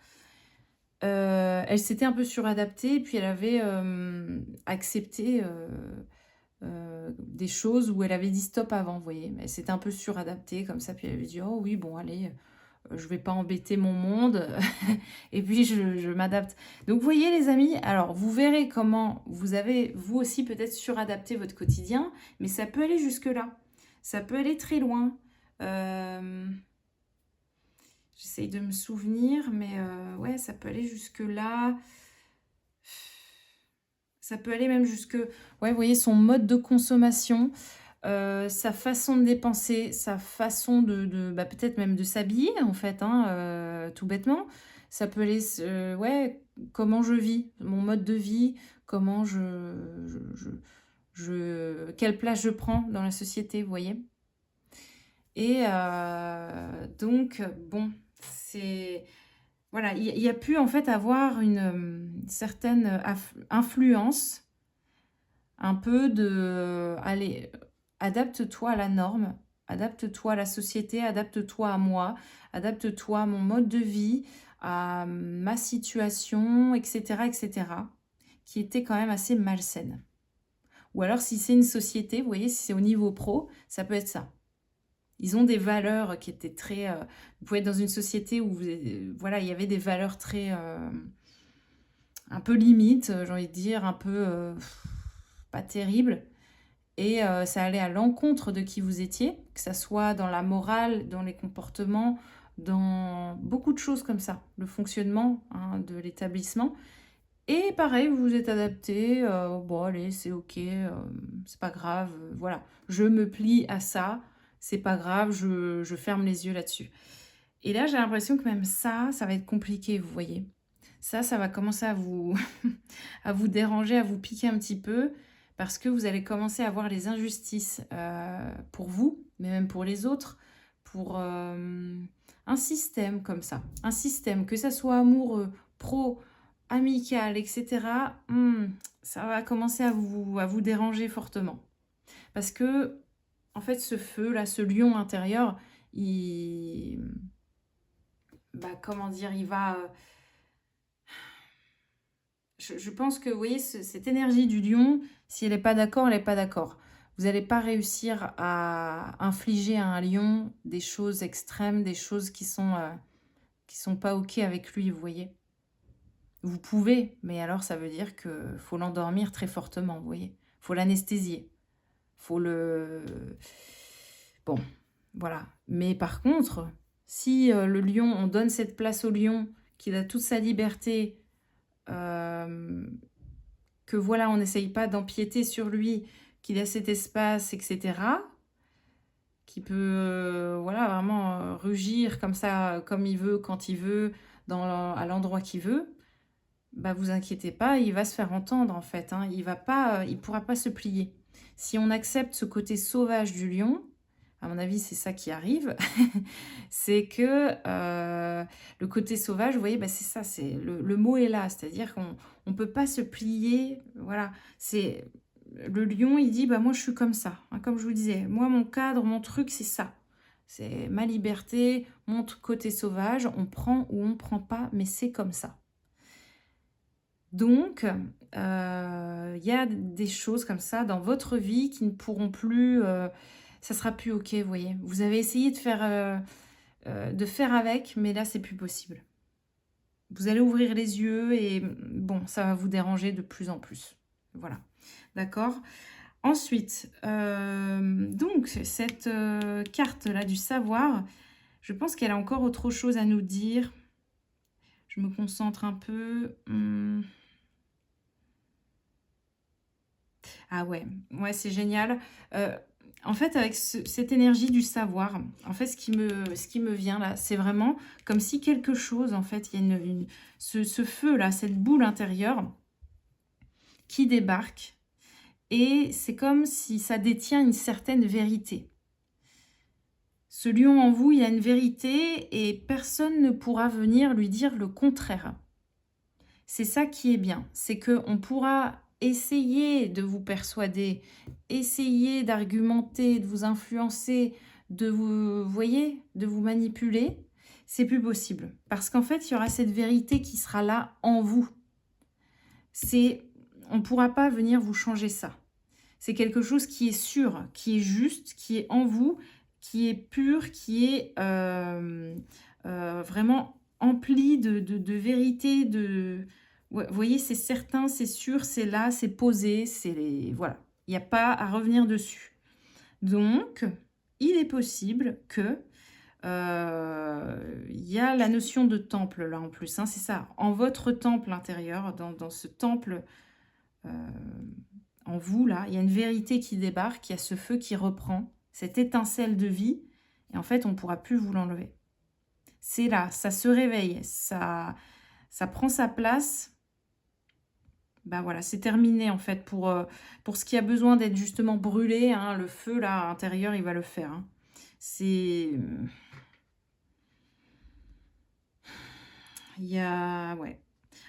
elle s'était un peu suradaptée et puis elle avait accepté des choses où elle avait dit stop avant, vous voyez. Elle s'était un peu suradaptée comme ça, puis elle avait dit oh oui, bon, allez, je vais pas embêter mon monde et puis je m'adapte. Donc vous voyez les amis, alors vous verrez comment vous avez vous aussi peut-être suradapté votre quotidien, mais ça peut aller jusque-là. Ça peut aller très loin. Euh, J'essaye de me souvenir, mais ouais, ça peut aller jusque-là. Ça peut aller même jusque, ouais, vous voyez, son mode de consommation, sa façon de dépenser, sa façon bah, peut-être même de s'habiller, en fait, hein, tout bêtement. Ça peut aller, ouais, comment je vis, mon mode de vie, comment quelle place je prends dans la société, vous voyez. Et donc, bon, c'est... Voilà, il y a pu en fait avoir une certaine influence, un peu de, allez, adapte-toi à la norme, adapte-toi à la société, adapte-toi à moi, adapte-toi à mon mode de vie, à ma situation, etc., etc., qui était quand même assez malsaine. Ou alors si c'est une société, vous voyez, si c'est au niveau pro, ça peut être ça. Ils ont des valeurs qui étaient très... vous pouvez être dans une société où voilà, il y avait des valeurs très... un peu limites, j'ai envie de dire, un peu pas terribles. Et ça allait à l'encontre de qui vous étiez, que ça soit dans la morale, dans les comportements, dans beaucoup de choses comme ça, le fonctionnement hein, de l'établissement. Et pareil, vous vous êtes adapté, bon allez, c'est ok, c'est pas grave, voilà, je me plie à ça, c'est pas grave, je ferme les yeux là-dessus. Et là, j'ai l'impression que même ça va être compliqué, vous voyez. Ça va commencer à vous, à vous déranger, à vous piquer un petit peu, parce que vous allez commencer à voir les injustices pour vous, mais même pour les autres, pour un système comme ça. Un système, que ça soit amoureux, pro, amical, etc. Ça va commencer à vous déranger fortement. Parce que, en fait, ce feu, là, ce lion intérieur, il... Bah, comment dire, il va... je pense que, vous voyez, cette énergie du lion, si elle n'est pas d'accord, elle n'est pas d'accord. Vous n'allez pas réussir à infliger à un lion des choses extrêmes, des choses qui sont pas OK avec lui, vous voyez? Vous pouvez, mais alors ça veut dire que faut l'endormir très fortement, vous voyez? Faut l'anesthésier, faut le bon, voilà. Mais par contre, si, le lion on donne cette place au lion, qu'il a toute sa liberté, hem, que voilà, on n'essaye pas d'empiéter sur lui, qu'il a cet espace et cetera, qui peut, voilà, vraiment, rugir comme ça, comme il veut, quand il veut, à l'endroit qu'il veut, bah, vous inquiétez pas, il va se faire entendre en fait, hein. Il va pas, il pourra pas se plier. Si on accepte ce côté sauvage du lion, à mon avis, c'est ça qui arrive, c'est que, le côté sauvage, vous voyez, bah, c'est ça, c'est le mot est là, c'est-à-dire qu'on peut pas se plier, voilà. C'est le lion, il dit: «Bah, moi, je suis comme ça», hein, comme je vous disais. Moi, mon cadre, mon truc, c'est ça. C'est ma liberté, mon côté sauvage, on prend ou on prend pas, mais c'est comme ça. Donc, il y a des choses comme ça dans votre vie qui ne pourront plus, ça sera plus OK, vous voyez? Vous avez essayé de faire avec, mais là, c'est plus possible. Vous allez ouvrir les yeux et bon, ça va vous déranger de plus en plus. Voilà, d'accord? Ensuite, donc cette, carte-là du savoir, je pense qu'elle a encore autre chose à nous dire. Je me concentre un peu, Ah ouais, ouais, c'est génial. Heu, en fait, avec cette énergie du savoir, en fait, ce qui me vient là, c'est vraiment comme si quelque chose, en fait, il y a ce feu-là, cette boule intérieure qui débarque et c'est comme si ça détient une certaine vérité. Ce lion en vous, il y a une vérité et personne ne pourra venir lui dire le contraire. C'est ça qui est bien, c'est qu'on pourra essayer de vous persuader, essayer d'argumenter, de vous influencer, vous voyez, de vous manipuler. C'est plus possible parce qu'en fait, il y aura cette vérité qui sera là en vous. C'est on ne pourra pas venir vous changer ça. C'est quelque chose qui est sûr, qui est juste, qui est en vous, qui est pur, qui est, vraiment empli de vérité, ouais, vous voyez, c'est certain, c'est sûr, c'est là, c'est posé, voilà, il y a pas à revenir dessus. Donc, il est possible que, il y a la notion de temple là en plus, hein, c'est ça. En votre temple intérieur, dans ce temple, heu, en vous là, il y a une vérité qui débarque, il y a ce feu qui reprend, cette étincelle de vie et en fait, on ne pourra plus vous l'enlever. C'est là, ça se réveille, ça prend sa place. Bah, voilà, c'est terminé en fait pour ce qui a besoin d'être justement brûlé, hein, le feu là intérieur, il va le faire, hein. C'est, il y a ouais.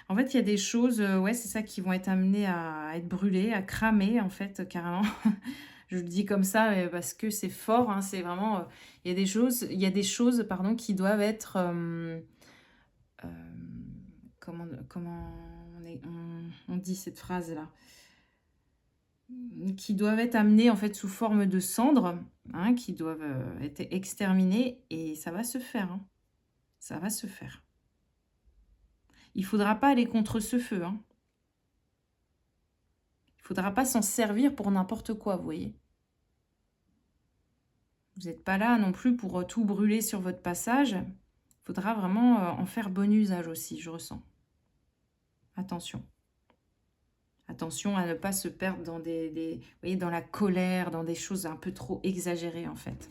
En fait, il y a des choses, ouais, c'est ça qui vont être amenées à être brûlées, à cramer en fait, carrément. Je le dis comme ça, parce que c'est fort, hein, c'est vraiment, il y a des choses, pardon, qui doivent être, comment on dit cette phrase-là? Qui doivent être amenées en fait sous forme de cendres, hein, qui doivent, être exterminées et ça va se faire, hein. Ça va se faire. Il faudra pas aller contre ce feu, hein. Il faudra pas s'en servir pour n'importe quoi, vous voyez? Vous êtes pas là non plus pour, tout brûler sur votre passage. Il faudra vraiment, en faire bon usage aussi, je ressens. Attention. Attention à ne pas se perdre dans vous voyez, dans la colère, dans des choses un peu trop exagérées, en fait.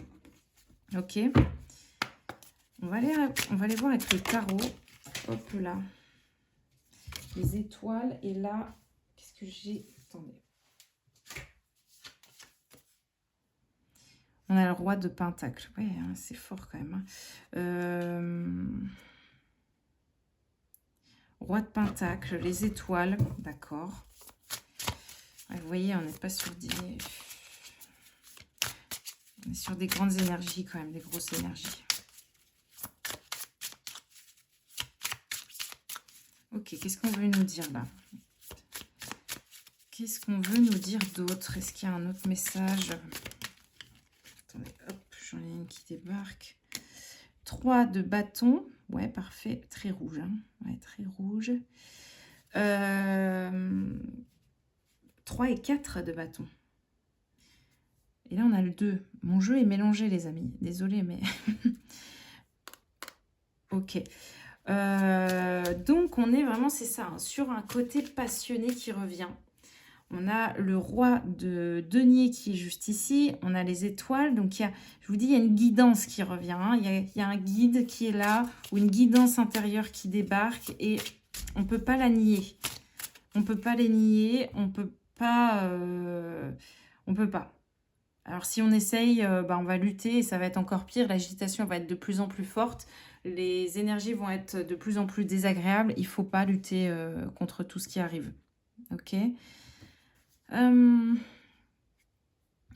OK? On va aller voir avec le tarot. Hop là. Les étoiles. Et là, qu'est-ce que j'ai? Attendez. On a le roi de Pentacle. Ouais, hein, c'est fort quand même, hein. Roi de Pentacle, les étoiles. D'accord. Ouais, vous voyez, on n'est pas sur on est sur des grandes énergies quand même, des grosses énergies. Ok, qu'est-ce qu'on veut nous dire là? Qu'est-ce qu'on veut nous dire d'autre? Est-ce qu'il y a un autre message? Attendez, hop, j'en ai une qui débarque. 3 de bâton. Ouais, parfait. Très rouge. Hein. Ouais, très rouge. 3 et 4 de bâton. Et là, on a le 2. Mon jeu est mélangé, les amis. Désolée, mais... Ok. Donc, on est vraiment, c'est ça, hein, sur un côté passionné qui revient. On a le roi de denier qui est juste ici. On a les étoiles. Donc, je vous dis, il y a une guidance qui revient. Hein. Il y a un guide qui est là ou une guidance intérieure qui débarque. Et on ne peut pas la nier. On ne peut pas les nier. On peut pas... on peut pas. Alors, si on essaye, on va lutter et ça va être encore pire. L'agitation va être de plus en plus forte. Les énergies vont être de plus en plus désagréables. Il ne faut pas lutter contre tout ce qui arrive. Ok.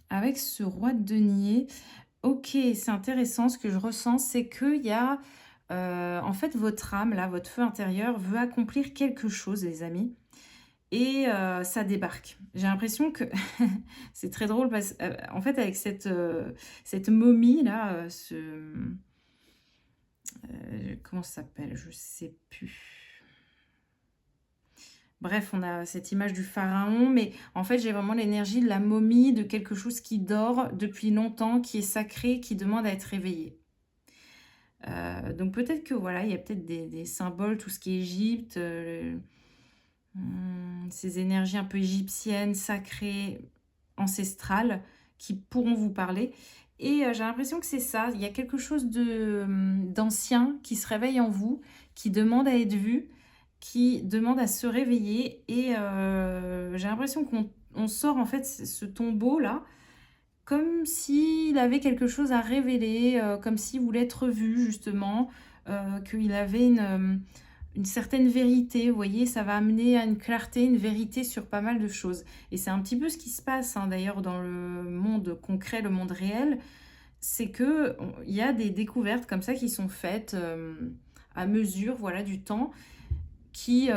Avec ce roi de denier, ok, c'est intéressant. Ce que je ressens, c'est qu'il y a... en fait, votre âme, là, votre feu intérieur veut accomplir quelque chose, les amis. Et ça débarque. J'ai l'impression que... c'est très drôle parce qu'en fait, avec cette momie-là, comment ça s'appelle? Je sais plus. Bref, on a cette image du pharaon, mais en fait, j'ai vraiment l'énergie de la momie, de quelque chose qui dort depuis longtemps, qui est sacré, qui demande à être réveillé. Donc peut-être que voilà, il y a peut-être des symboles, tout ce qui est Égypte, ces énergies un peu égyptiennes, sacrées, ancestrales, qui pourront vous parler. Et j'ai l'impression que c'est ça, il y a quelque chose d'ancien qui se réveille en vous, qui demande à être vu, qui demande à se réveiller. Et j'ai l'impression qu'on sort en fait ce tombeau-là, comme s'il avait quelque chose à révéler, comme s'il voulait être vu justement, qu'il avait une certaine vérité, vous voyez, ça va amener à une clarté, une vérité sur pas mal de choses. Et c'est un petit peu ce qui se passe hein, d'ailleurs dans le monde concret, le monde réel, c'est que il y a des découvertes comme ça qui sont faites à mesure, voilà, du temps, qui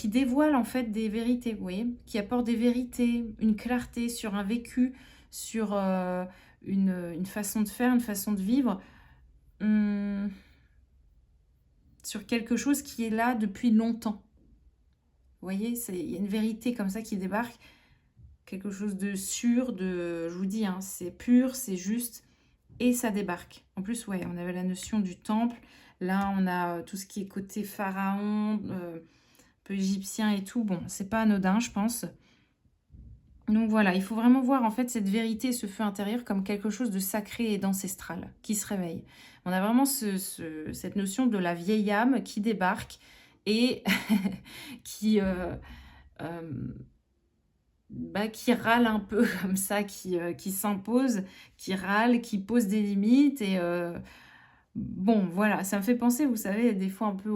dévoilent en fait des vérités, vous voyez, qui apportent des vérités, une clarté sur un vécu, sur une façon de faire, une façon de vivre. Sur quelque chose qui est là depuis longtemps. Vous voyez, il y a une vérité comme ça qui débarque, quelque chose de sûr, je vous dis, hein, c'est pur, c'est juste, et ça débarque. En plus, ouais, on avait la notion du temple, là on a tout ce qui est côté pharaon, un peu égyptien et tout, bon, c'est pas anodin, je pense. Donc voilà, il faut vraiment voir en fait cette vérité, ce feu intérieur comme quelque chose de sacré et d'ancestral qui se réveille. On a vraiment cette notion de la vieille âme qui débarque et qui, qui râle un peu comme ça, qui s'impose, qui râle, qui pose des limites. Et bon, voilà, ça me fait penser, vous savez, des fois un peu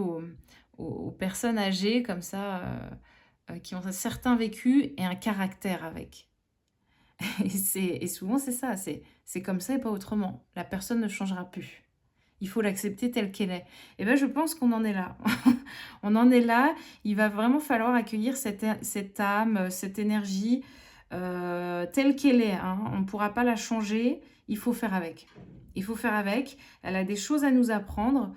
aux personnes âgées comme ça, qui ont un certain vécu et un caractère avec. Et souvent, c'est ça, c'est comme ça et pas autrement. La personne ne changera plus. Il faut l'accepter telle qu'elle est. Et bien, je pense qu'on en est là. On en est là. Il va vraiment falloir accueillir cette âme, cette énergie telle qu'elle est. Hein. On ne pourra pas la changer. Il faut faire avec. Il faut faire avec. Elle a des choses à nous apprendre.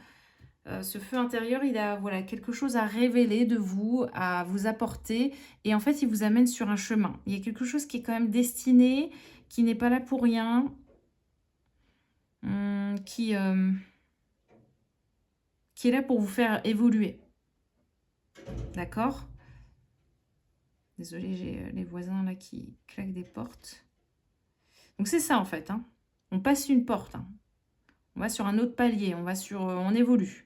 Ce feu intérieur, il a voilà, quelque chose à révéler de vous, à vous apporter. Et en fait, il vous amène sur un chemin. Il y a quelque chose qui est quand même destiné, qui n'est pas là pour rien, qui est là pour vous faire évoluer. D'accord? Désolée, j'ai les voisins là qui claquent des portes. Donc c'est ça en fait. Hein. On passe une porte. Hein. On va sur un autre palier. On évolue.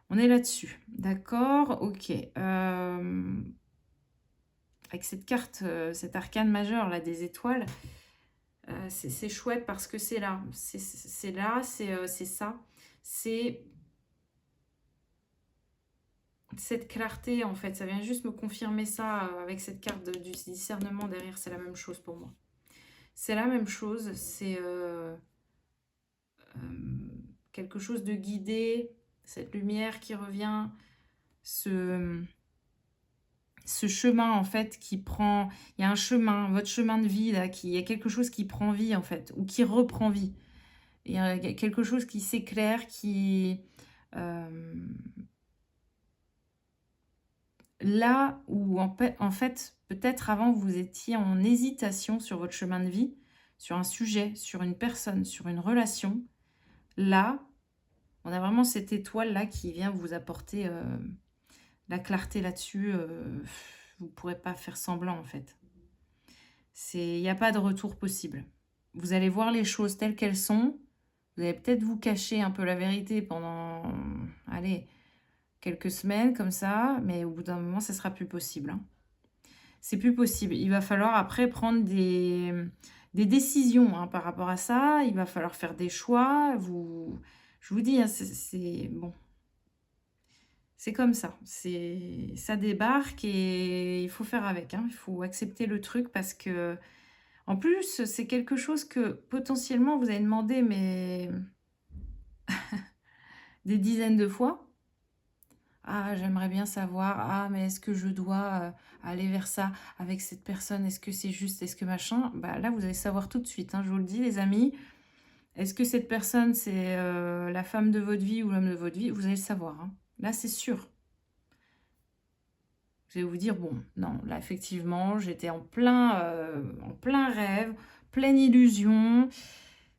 On est là-dessus. D'accord? Ok. Avec cette carte, cet arcane majeur là des étoiles, c'est chouette parce que c'est là. C'est là, c'est ça. C'est cette clarté en fait. Ça vient juste me confirmer ça avec cette carte du discernement derrière. C'est la même chose pour moi. C'est la même chose. C'est quelque chose de guidé. Cette lumière qui revient. ce chemin, en fait, qui prend... Il y a un chemin, votre chemin de vie, là, il y a quelque chose qui prend vie, en fait, ou qui reprend vie. Il y a quelque chose qui s'éclaire, qui... euh, là où, en fait, peut-être avant, vous étiez en hésitation sur votre chemin de vie, sur un sujet, sur une personne, sur une relation. Là, on a vraiment cette étoile-là qui vient vous apporter la clarté là-dessus. Vous ne pourrez pas faire semblant, en fait. Il n'y a pas de retour possible. Vous allez voir les choses telles qu'elles sont. Vous allez peut-être vous cacher un peu la vérité pendant, allez, quelques semaines comme ça, mais au bout d'un moment, ça sera plus possible, hein. C'est plus possible. Il va falloir après prendre des décisions, hein, par rapport à ça. Il va falloir faire des choix. Je vous dis, hein, bon, c'est comme ça. Ça débarque et il faut faire avec, hein. Il faut accepter le truc parce que, en plus, c'est quelque chose que potentiellement vous avez demandé, mais des dizaines de fois. Ah, j'aimerais bien savoir. Ah, mais est-ce que je dois aller vers ça avec cette personne? Est-ce que c'est juste? Est-ce que machin? Bah là, vous allez savoir tout de suite, hein, je vous le dis, les amis. Est-ce que cette personne, c'est la femme de votre vie ou l'homme de votre vie? Vous allez le savoir, hein. Là, c'est sûr. Vous allez vous dire, bon, non, là, effectivement, j'étais en plein rêve, pleine illusion.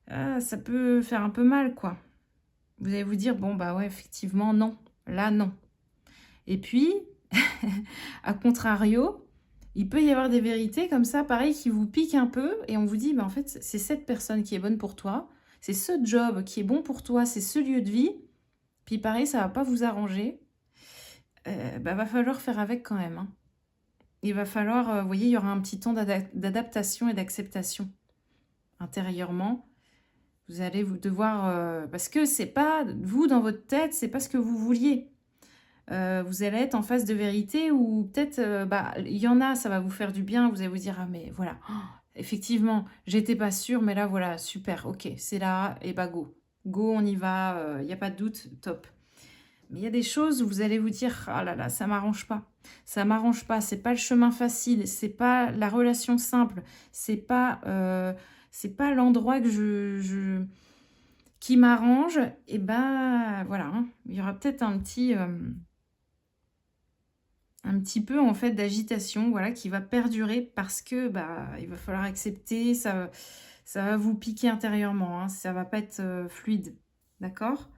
Ah, ça peut faire un peu mal, quoi. Vous allez vous dire, bon, bah ouais, effectivement, non. Là, non. Et puis, à contrario, il peut y avoir des vérités comme ça, pareil, qui vous piquent un peu et on vous dit, bah, en fait, c'est cette personne qui est bonne pour toi, c'est ce job qui est bon pour toi, c'est ce lieu de vie. Puis pareil, ça va pas vous arranger. Bah, va falloir faire avec quand même, hein. Il va falloir, vous voyez, il y aura un petit temps d'adaptation et d'acceptation intérieurement. Vous allez vous devoir, parce que c'est pas, vous, dans votre tête, c'est pas ce que vous vouliez. Vous allez être en face de vérité ou peut-être, bah, il y en a, ça va vous faire du bien. Vous allez vous dire, ah mais voilà, oh, effectivement, j'étais pas sûre, mais là voilà, super, ok, c'est là, et bah go. Go, on y va, il n'y a pas de doute, top. Mais il y a des choses où vous allez vous dire, ah là là, ça m'arrange pas. Ça m'arrange pas, c'est pas le chemin facile, c'est pas la relation simple, c'est pas l'endroit que qui m'arrange. Et ben voilà, hein, il y aura peut-être un petit peu en fait d'agitation, voilà, qui va perdurer parce que bah il va falloir accepter, ça va vous piquer intérieurement, hein, ça va pas être fluide, d'accord?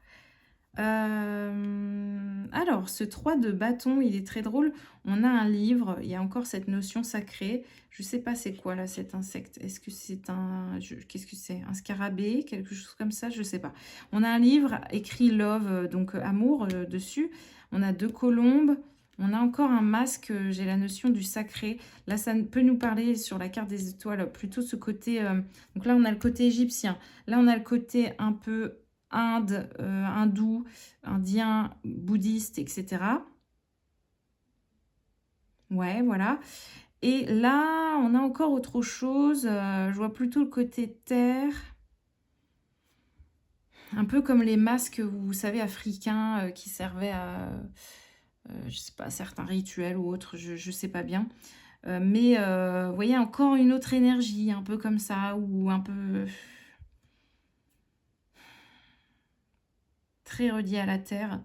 Alors, ce 3 de bâton, il est très drôle. On a un livre, il y a encore cette notion sacrée. Je sais pas c'est quoi là cet insecte. Est-ce que c'est qu'est-ce que c'est? Un scarabée? Quelque chose comme ça? Je sais pas. On a un livre écrit Love, donc amour dessus. On a deux colombes. On a encore un masque, j'ai la notion du sacré. Là, ça peut nous parler sur la carte des étoiles, plutôt ce côté... donc là, on a le côté égyptien. Là, on a le côté un peu Inde, hindou, indien, bouddhiste, etc. Ouais, voilà. Et là, on a encore autre chose. Je vois plutôt le côté terre. Un peu comme les masques, vous savez, africains qui servaient à, je sais pas, certains rituels ou autres, je ne sais pas bien. Mais vous voyez, encore une autre énergie, un peu comme ça, ou un peu très relié à la terre.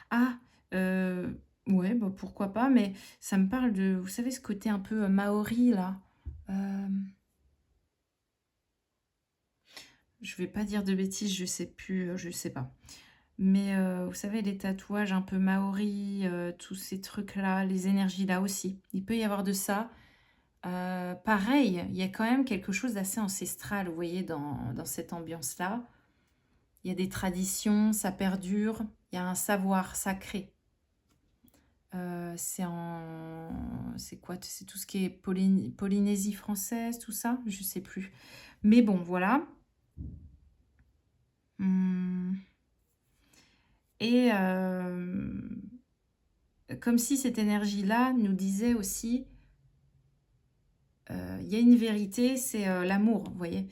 Ah, ouais, bah, pourquoi pas, mais ça me parle de, vous savez, ce côté un peu maori, là. Je vais pas dire de bêtises, je sais plus, je sais pas. Mais vous savez, les tatouages un peu maori, tous ces trucs-là, les énergies là aussi. Il peut y avoir de ça. Pareil, il y a quand même quelque chose d'assez ancestral, vous voyez, dans cette ambiance-là. Il y a des traditions, ça perdure, il y a un savoir sacré. C'est quoi? C'est tout ce qui est Polynésie française, tout ça? Je sais plus. Mais bon, voilà. Hum, Et comme si cette énergie-là nous disait aussi, il y a une vérité, c'est l'amour, vous voyez.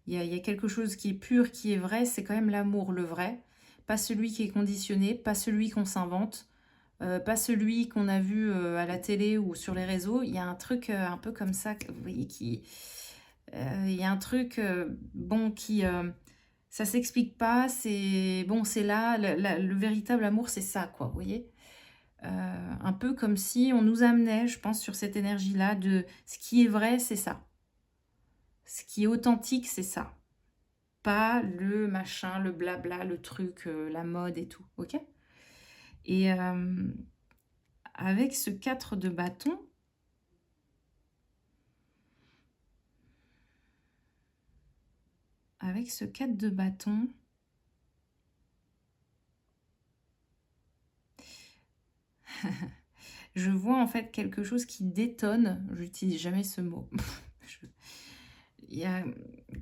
Il y a quelque chose qui est pur, qui est vrai, c'est quand même l'amour, le vrai. Pas celui qui est conditionné, pas celui qu'on s'invente. pas celui qu'on a vu, à la télé ou sur les réseaux. Il y a un truc, un peu comme ça, que vous voyez, il y a un truc, bon, ça s'explique pas, c'est bon, c'est là, le véritable amour, c'est ça, quoi, vous voyez? Un peu comme si on nous amenait, je pense, sur cette énergie-là de ce qui est vrai, c'est ça. Ce qui est authentique, c'est ça. Pas le machin, le blabla, le truc, la mode et tout, OK? Et avec ce 4 de bâton, avec ce 4 de bâton, je vois en fait quelque chose qui détonne. J'utilise jamais ce mot. Je il y a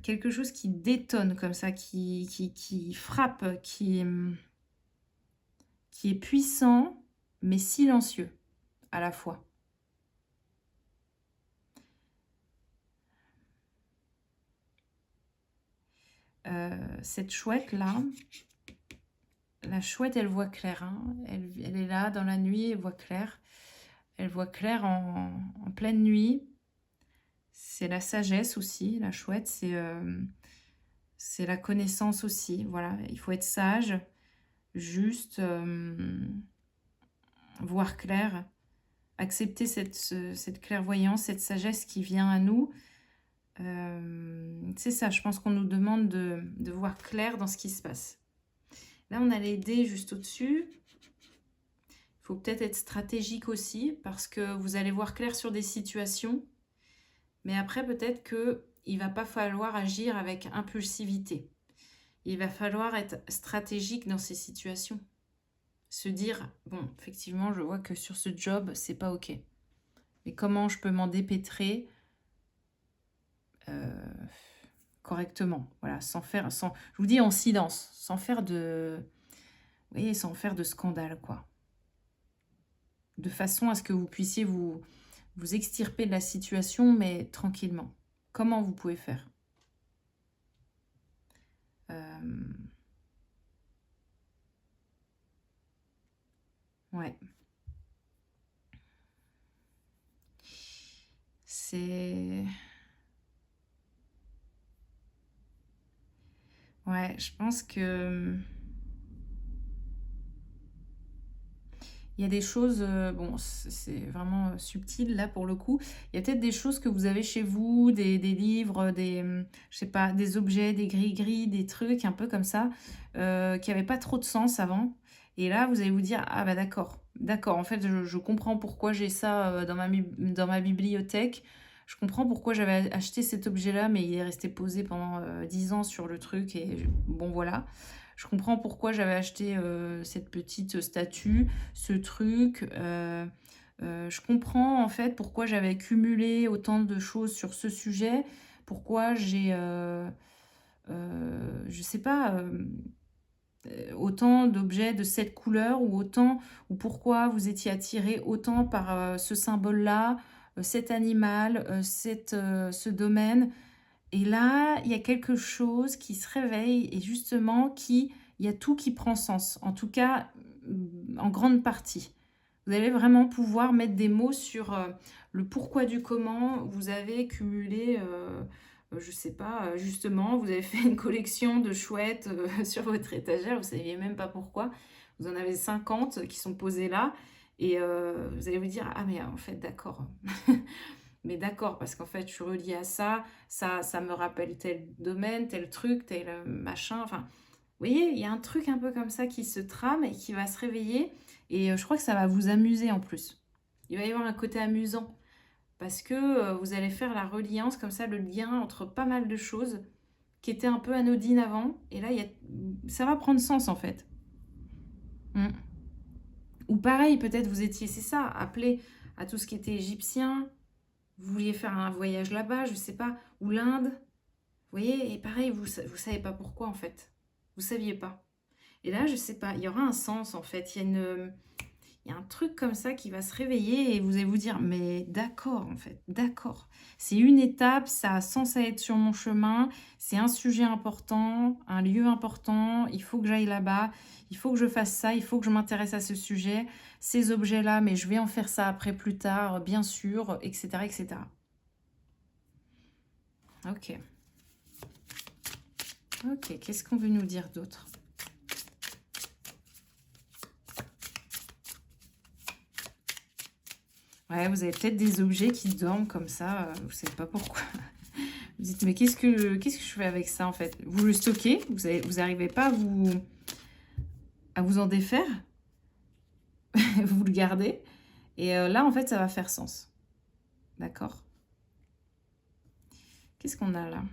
quelque chose qui détonne comme ça, qui frappe, qui est puissant, mais silencieux à la fois. Cette chouette-là, la chouette, elle voit clair, hein. Elle est là dans la nuit, elle voit clair. Elle voit clair en pleine nuit. C'est la sagesse aussi, la chouette, c'est la connaissance aussi. Voilà, il faut être sage, juste, voir clair, accepter cette clairvoyance, cette sagesse qui vient à nous. C'est ça, je pense qu'on nous demande de voir clair dans ce qui se passe. Là, on a les dés juste au-dessus. Il faut peut-être être stratégique aussi, parce que vous allez voir clair sur des situations, mais après, peut-être qu'il ne va pas falloir agir avec impulsivité. Il va falloir être stratégique dans ces situations. Se dire, bon, effectivement, je vois que sur ce job, c'est pas OK. Mais comment je peux m'en dépêtrer correctement, voilà, je vous dis en silence, sans faire de, vous voyez, sans faire de scandale, quoi. De façon à ce que vous puissiez vous extirper de la situation, mais tranquillement. Comment vous pouvez faire? Ouais. C'est... Ouais, je pense que... Il y a des choses, bon, c'est vraiment subtil là pour le coup. Il y a peut-être des choses que vous avez chez vous, des livres, je sais pas, des objets, des gris-gris, des trucs un peu comme ça, qui n'avaient pas trop de sens avant. Et là, vous allez vous dire, ah bah d'accord, d'accord, en fait, je comprends pourquoi j'ai ça dans ma bibliothèque. Je comprends pourquoi j'avais acheté cet objet-là, mais il est resté posé pendant 10 ans sur le truc. Et bon, voilà. Je comprends pourquoi j'avais acheté cette petite statue, ce truc. Je comprends en fait pourquoi j'avais cumulé autant de choses sur ce sujet, pourquoi j'ai, je sais pas, autant d'objets de cette couleur ou autant, ou pourquoi vous étiez attiré autant par ce symbole-là, cet animal, ce domaine. Et là, il y a quelque chose qui se réveille et justement il y a tout qui prend sens. En tout cas, en grande partie. Vous allez vraiment pouvoir mettre des mots sur le pourquoi du comment vous avez cumulé, je sais pas, justement, vous avez fait une collection de chouettes sur votre étagère, vous ne saviez même pas pourquoi. Vous en avez 50 qui sont posés là et vous allez vous dire, ah mais en fait, d'accord. Mais d'accord, parce qu'en fait, je suis reliée à ça, ça me rappelle tel domaine, tel truc, tel machin. Enfin, vous voyez, il y a un truc un peu comme ça qui se trame et qui va se réveiller. Et je crois que ça va vous amuser en plus. Il va y avoir un côté amusant parce que vous allez faire la reliance, comme ça, le lien entre pas mal de choses qui étaient un peu anodines avant. Et là, ça va prendre sens en fait. Mm. Ou pareil, peut-être vous étiez, c'est ça, appelé à tout ce qui était égyptien. Vous vouliez faire un voyage là-bas, je sais pas, ou l'Inde. Vous voyez, et pareil, vous savez pas pourquoi en fait. Vous saviez pas. Et là, je sais pas, il y aura un sens en fait. Il y Il y a un truc comme ça qui va se réveiller et vous allez vous dire: «Mais d'accord, en fait, d'accord. C'est une étape, ça a censé être sur mon chemin, c'est un sujet important, un lieu important, il faut que j'aille là-bas, il faut que je fasse ça, il faut que je m'intéresse à ce sujet, ces objets-là, mais je vais en faire ça après plus tard, bien sûr», et cetera, et cetera. OK. OK, qu'est-ce qu'on veut nous dire d'autre? Ouais, vous avez peut-être des objets qui dorment comme ça, vous savez pas pourquoi. Vous dites: «Mais qu'est-ce que je fais avec ça, en fait?» Vous le stockez, vous arrivez pas à vous en défaire, vous le gardez et là, en fait, ça va faire sens. D'accord? Qu'est-ce qu'on a là?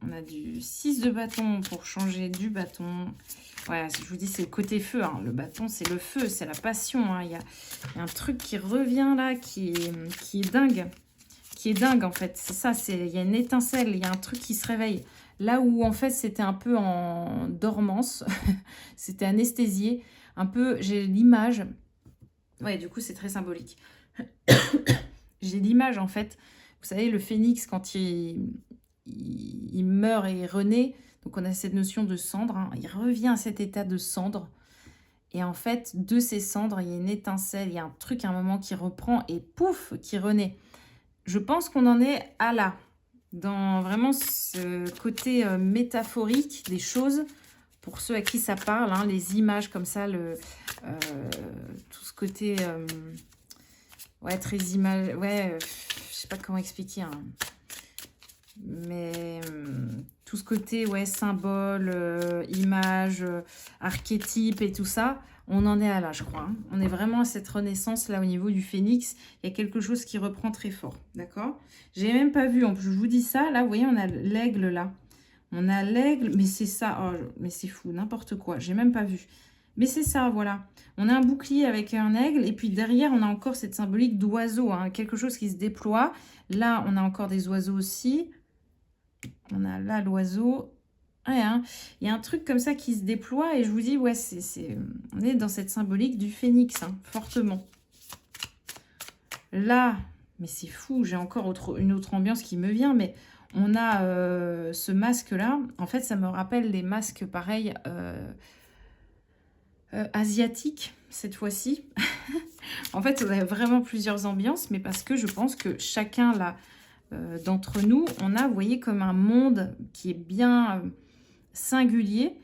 On a du 6 de bâton pour changer du bâton. Ouais, je vous dis, c'est le côté feu, hein. Le bâton, c'est le feu, c'est la passion, hein. Il y a un truc qui revient là, qui est dingue. Qui est dingue, en fait. C'est ça, il y a une étincelle, il y a un truc qui se réveille. Là où, en fait, c'était un peu en dormance, c'était anesthésié. Un peu, j'ai l'image. Ouais, du coup, c'est très symbolique. J'ai l'image, en fait. Vous savez, le phénix, quand il meurt et renaît, donc on a cette notion de cendre, hein, il revient à cet état de cendre. Et en fait, de ces cendres, il y a une étincelle, il y a un truc à un moment qui reprend et pouf, qui renaît. Je pense qu'on en est à là, dans vraiment ce côté métaphorique des choses, pour ceux à qui ça parle, hein, les images comme ça, tout ce côté, ouais, très image, ouais, je sais pas comment expliquer, hein. Mais tout ce côté, ouais, symbole, image, archétype et tout ça, on en est à là, je crois, hein. On est vraiment à cette renaissance là au niveau du phénix. Il y a quelque chose qui reprend très fort, d'accord? J'ai même pas vu, en plus, je vous dis ça, là, vous voyez, on a l'aigle là. On a l'aigle, mais c'est ça, oh, mais c'est fou, n'importe quoi, j'ai même pas vu. Mais c'est ça, voilà. On a un bouclier avec un aigle, et puis derrière, on a encore cette symbolique d'oiseau, hein, quelque chose qui se déploie. Là, on a encore des oiseaux aussi. On a là l'oiseau. Ouais, hein, il y a un truc comme ça qui se déploie et je vous dis, ouais, on est dans cette symbolique du phénix, hein, fortement. Là, mais c'est fou, j'ai encore une autre ambiance qui me vient, mais on a ce masque-là. En fait, ça me rappelle les masques, pareils, asiatiques, cette fois-ci. En fait, on a vraiment plusieurs ambiances, mais parce que je pense que chacun là, d'entre nous, on a, vous voyez, comme un monde qui est bien singulier.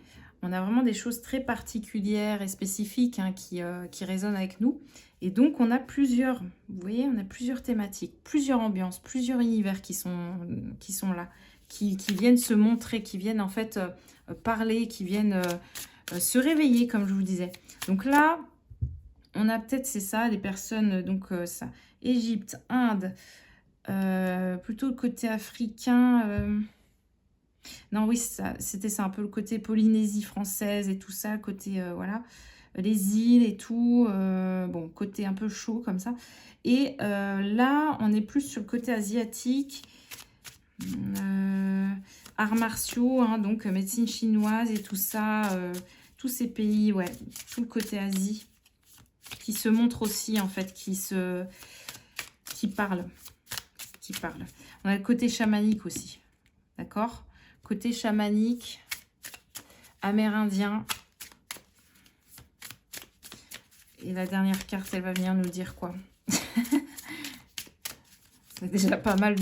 On a vraiment des choses très particulières et spécifiques, hein, qui résonnent avec nous. Et donc, on a plusieurs, vous voyez, on a plusieurs thématiques, plusieurs ambiances, plusieurs univers qui sont là, qui viennent se montrer, qui viennent en fait parler, qui viennent se réveiller, comme je vous disais. Donc là, on a peut-être, c'est ça, les personnes, donc ça, Égypte, Inde, plutôt le côté africain. Non, oui, c'était ça, un peu le côté Polynésie française et tout ça, côté, voilà, les îles et tout, bon, côté un peu chaud comme ça. Et là, on est plus sur le côté asiatique, arts martiaux, hein, donc médecine chinoise et tout ça, tous ces pays, ouais, tout le côté Asie, qui se montre aussi, en fait, qui parle. On a le côté chamanique aussi, d'accord? Côté chamanique, amérindien. Et la dernière carte, elle va venir nous dire quoi? C'est déjà pas mal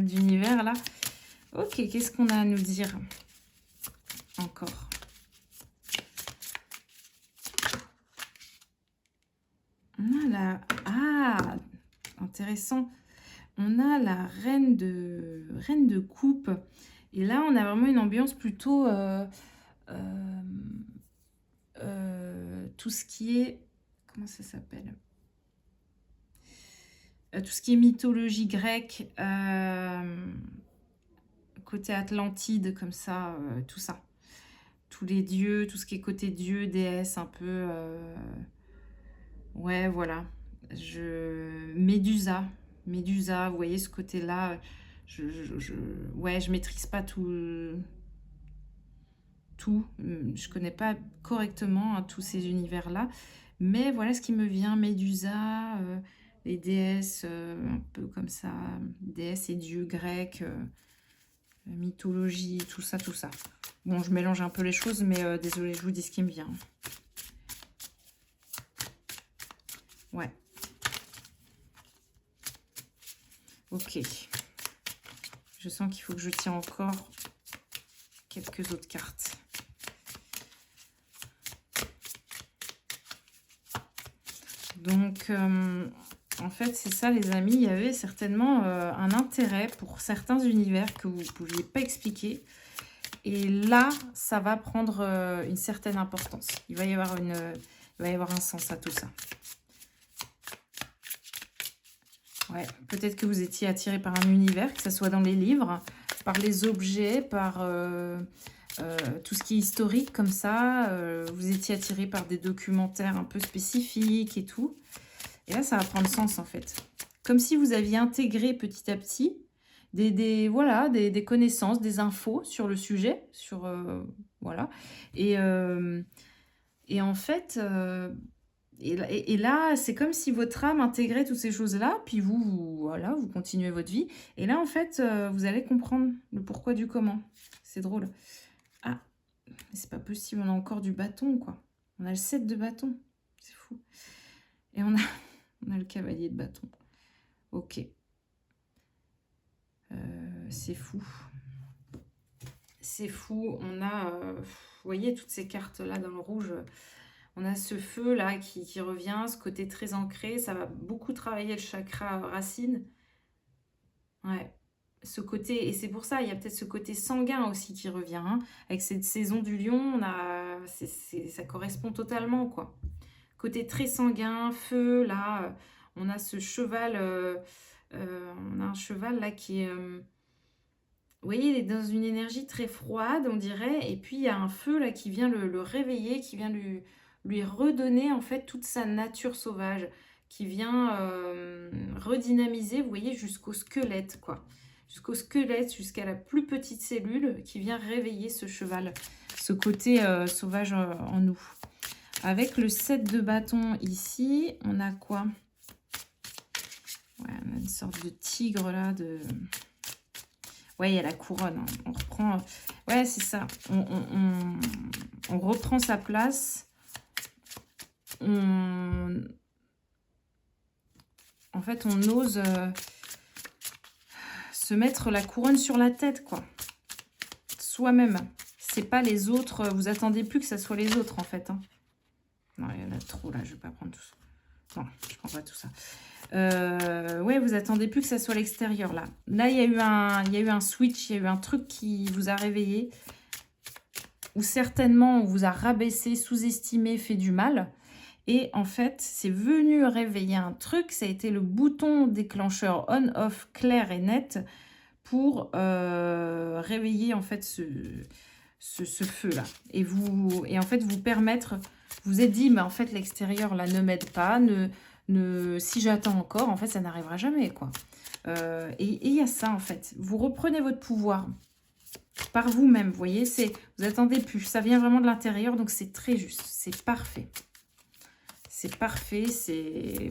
d'univers là. Ok, qu'est-ce qu'on a à nous dire encore? On a la... Ah, intéressant. On a la reine de coupe. Et là, on a vraiment une ambiance plutôt... tout ce qui est... Comment ça s'appelle? Tout ce qui est mythologie grecque, côté Atlantide, comme ça, tout ça. Tous les dieux, tout ce qui est côté dieu, déesse, un peu... Ouais, voilà. Médusa, vous voyez ce côté-là. Ouais, je maîtrise pas tout. Je connais pas correctement, hein, tous ces univers-là. Mais voilà ce qui me vient, Médusa, les déesses un peu comme ça, déesses et dieux grecs, mythologie, tout ça, tout ça. Bon, je mélange un peu les choses, mais désolée, je vous dis ce qui me vient. Ouais. Ok. Je sens qu'il faut que je tire encore quelques autres cartes. Donc, en fait, c'est ça, les amis. Il y avait certainement un intérêt pour certains univers que vous ne pouviez pas expliquer. Et là, ça va prendre une certaine importance. Il va y avoir un sens à tout ça. Ouais, peut-être que vous étiez attiré par un univers, que ce soit dans les livres, par les objets, par tout ce qui est historique comme ça. Vous étiez attiré par des documentaires un peu spécifiques et tout. Et là, ça va prendre sens en fait. Comme si vous aviez intégré petit à petit voilà, des connaissances, des infos sur le sujet. Voilà. Et en fait... Et là, c'est comme si votre âme intégrait toutes ces choses-là, puis voilà, vous continuez votre vie. Et là, en fait, vous allez comprendre le pourquoi du comment. C'est drôle. Ah, mais c'est pas possible, on a encore du bâton, quoi. On a le 7 de bâton. C'est fou. Et on a le cavalier de bâton. Ok. C'est fou. C'est fou. On a, vous voyez, toutes ces cartes-là dans le rouge. On a ce feu-là qui revient, ce côté très ancré. Ça va beaucoup travailler le chakra racine. Ouais. Ce côté, et c'est pour ça, il y a peut-être ce côté sanguin aussi qui revient. Hein. Avec cette saison du lion, ça correspond totalement, quoi. Côté très sanguin, feu, là, on a ce cheval, on a un cheval là qui est, vous voyez, il est dans une énergie très froide, on dirait, et puis il y a un feu là qui vient le réveiller, qui vient lui redonner en fait toute sa nature sauvage, qui vient redynamiser, vous voyez, jusqu'au squelette, quoi. Jusqu'au squelette, jusqu'à la plus petite cellule, qui vient réveiller ce cheval, ce côté sauvage en nous. Avec le 7 de bâton ici, on a quoi? Ouais, on a une sorte de tigre là, ouais, il y a la couronne. Hein. On reprend... Ouais, c'est ça. On reprend sa place. En fait, on ose se mettre la couronne sur la tête, quoi. Soi-même. C'est pas les autres. Vous attendez plus que ça soit les autres, en fait. Hein. Non, il y en a trop, là. Je vais pas prendre tout ça. Non, je prends pas tout ça. Ouais, vous attendez plus que ça soit l'extérieur, là. Là, il y a eu un switch, il y a eu un truc qui vous a réveillé. Ou certainement, on vous a rabaissé, sous-estimé, fait du mal. Et en fait, c'est venu réveiller un truc. Ça a été le bouton déclencheur on-off clair et net pour réveiller en fait ce feu-là. Et en fait, vous permettre... Vous êtes dit, mais en fait, l'extérieur, là, ne m'aide pas. Si j'attends encore, en fait, ça n'arrivera jamais, quoi. Et il y a ça, en fait. Vous reprenez votre pouvoir par vous-même, vous voyez. Vous attendez plus. Ça vient vraiment de l'intérieur, donc c'est très juste. C'est parfait. C'est parfait.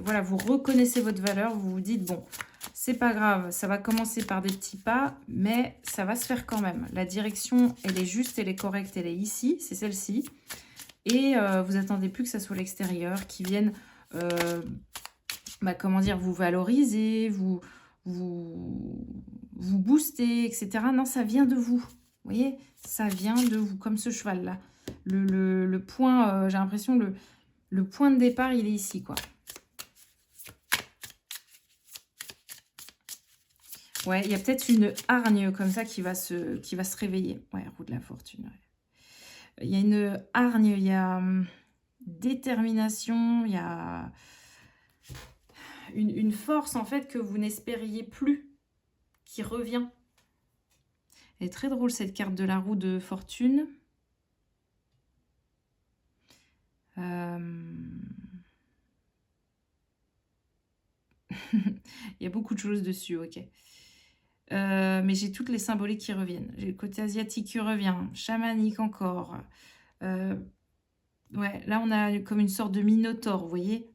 Voilà, vous reconnaissez votre valeur. Vous vous dites, bon, c'est pas grave. Ça va commencer par des petits pas, mais ça va se faire quand même. La direction, elle est juste, elle est correcte. Elle est ici, c'est celle-ci. Et vous attendez plus que ça soit l'extérieur, qui vienne, comment dire, vous valoriser, vous booster, etc. Non, ça vient de vous. Vous voyez, ça vient de vous, comme ce cheval-là. Le point, j'ai l'impression, le point de départ, il est ici, quoi. Ouais, il y a peut-être une hargne comme ça qui va se réveiller. Ouais, roue de la fortune, ouais. Il y a une hargne, il y a détermination, il y a une force en fait que vous n'espériez plus, qui revient. Elle est très drôle cette carte de la roue de fortune. Il y a beaucoup de choses dessus, ok. Mais j'ai toutes les symboliques qui reviennent. J'ai le côté asiatique qui revient, chamanique encore. Ouais, là, on a comme une sorte de minotaure, vous voyez?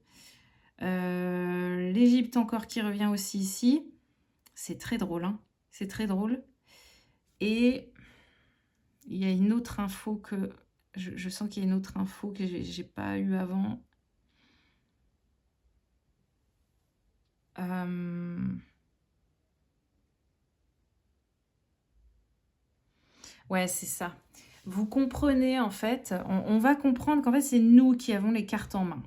L'Égypte encore qui revient aussi ici. C'est très drôle, hein? C'est très drôle et il y a une autre info que je sens qu'il y a une autre info que j'ai pas eu avant. Hem, ouais, c'est ça. Vous comprenez, en fait, on va comprendre qu'en fait, c'est nous qui avons les cartes en main,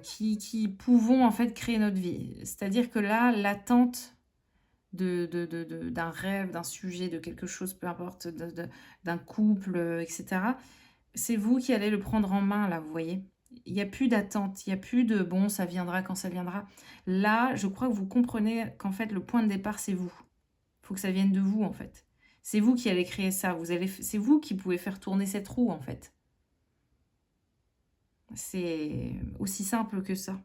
qui pouvons, en fait, créer notre vie. C'est-à-dire que là, l'attente d'un rêve, d'un sujet, de quelque chose, peu importe, d'un couple, et cetera, c'est vous qui allez le prendre en main, là, vous voyez? Il y a plus d'attente, il y a plus de: «Bon, ça viendra quand ça viendra». Là, je crois que vous comprenez qu'en fait, le point de départ, c'est vous. Faut que ça vienne de vous, en fait. C'est vous qui allez créer ça, vous allez f c'est vous qui pouvez faire tourner cette roue, en fait. C'est aussi simple que ça.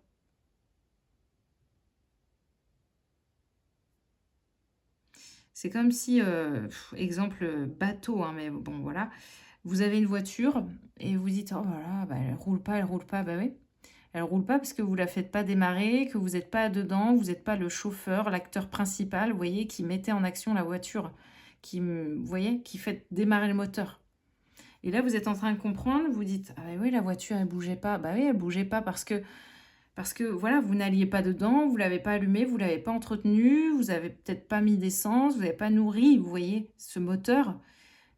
C'est comme si, exemple, bateau, hein, mais bon, voilà. Vous avez une voiture et vous dites: «Oh là là, bah, elle roule pas, elle roule pas». Bah oui, elle roule pas parce que vous la faites pas démarrer, que vous êtes pas dedans, vous êtes pas le chauffeur, l'acteur principal, vous voyez, qui mettait en action la voiture, vous voyez, qui fait démarrer le moteur. Et là, vous êtes en train de comprendre, vous dites: «Ah bah oui, la voiture, elle bougeait pas». Bah oui, elle bougeait pas parce que voilà, vous n'alliez pas dedans, vous l'avez pas allumé, vous l'avez pas entretenu, vous avez peut-être pas mis d'essence, vous avez pas nourri, vous voyez, ce moteur.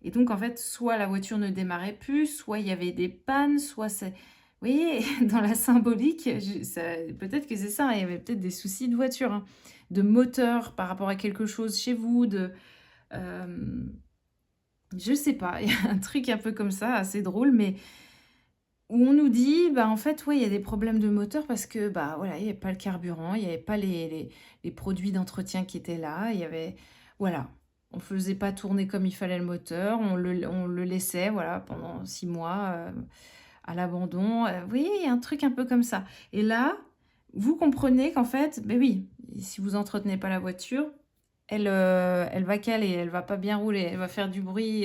Et donc, en fait, soit la voiture ne démarrait plus, soit il y avait des pannes, soit c'est vous voyez, dans la symbolique, je ça peut-être que c'est ça, il y avait peut-être des soucis de voiture, hein, de moteur par rapport à quelque chose chez vous, hem, je sais pas, il y a un truc un peu comme ça, assez drôle, mais où on nous dit: «Bah, en fait, ouais, il y a des problèmes de moteur parce que, bah, voilà, il y avait pas le carburant, il y avait pas les produits d'entretien qui étaient là, il y avait» voilà. On faisait pas tourner comme il fallait le moteur, on le laissait, voilà, pendant 6 mois, à l'abandon, vous voyez, il y a un truc un peu comme ça et là, vous comprenez qu'en fait, beh, oui, si vous entretenez pas la voiture, elle va caler, elle va pas bien rouler, elle va faire du bruit,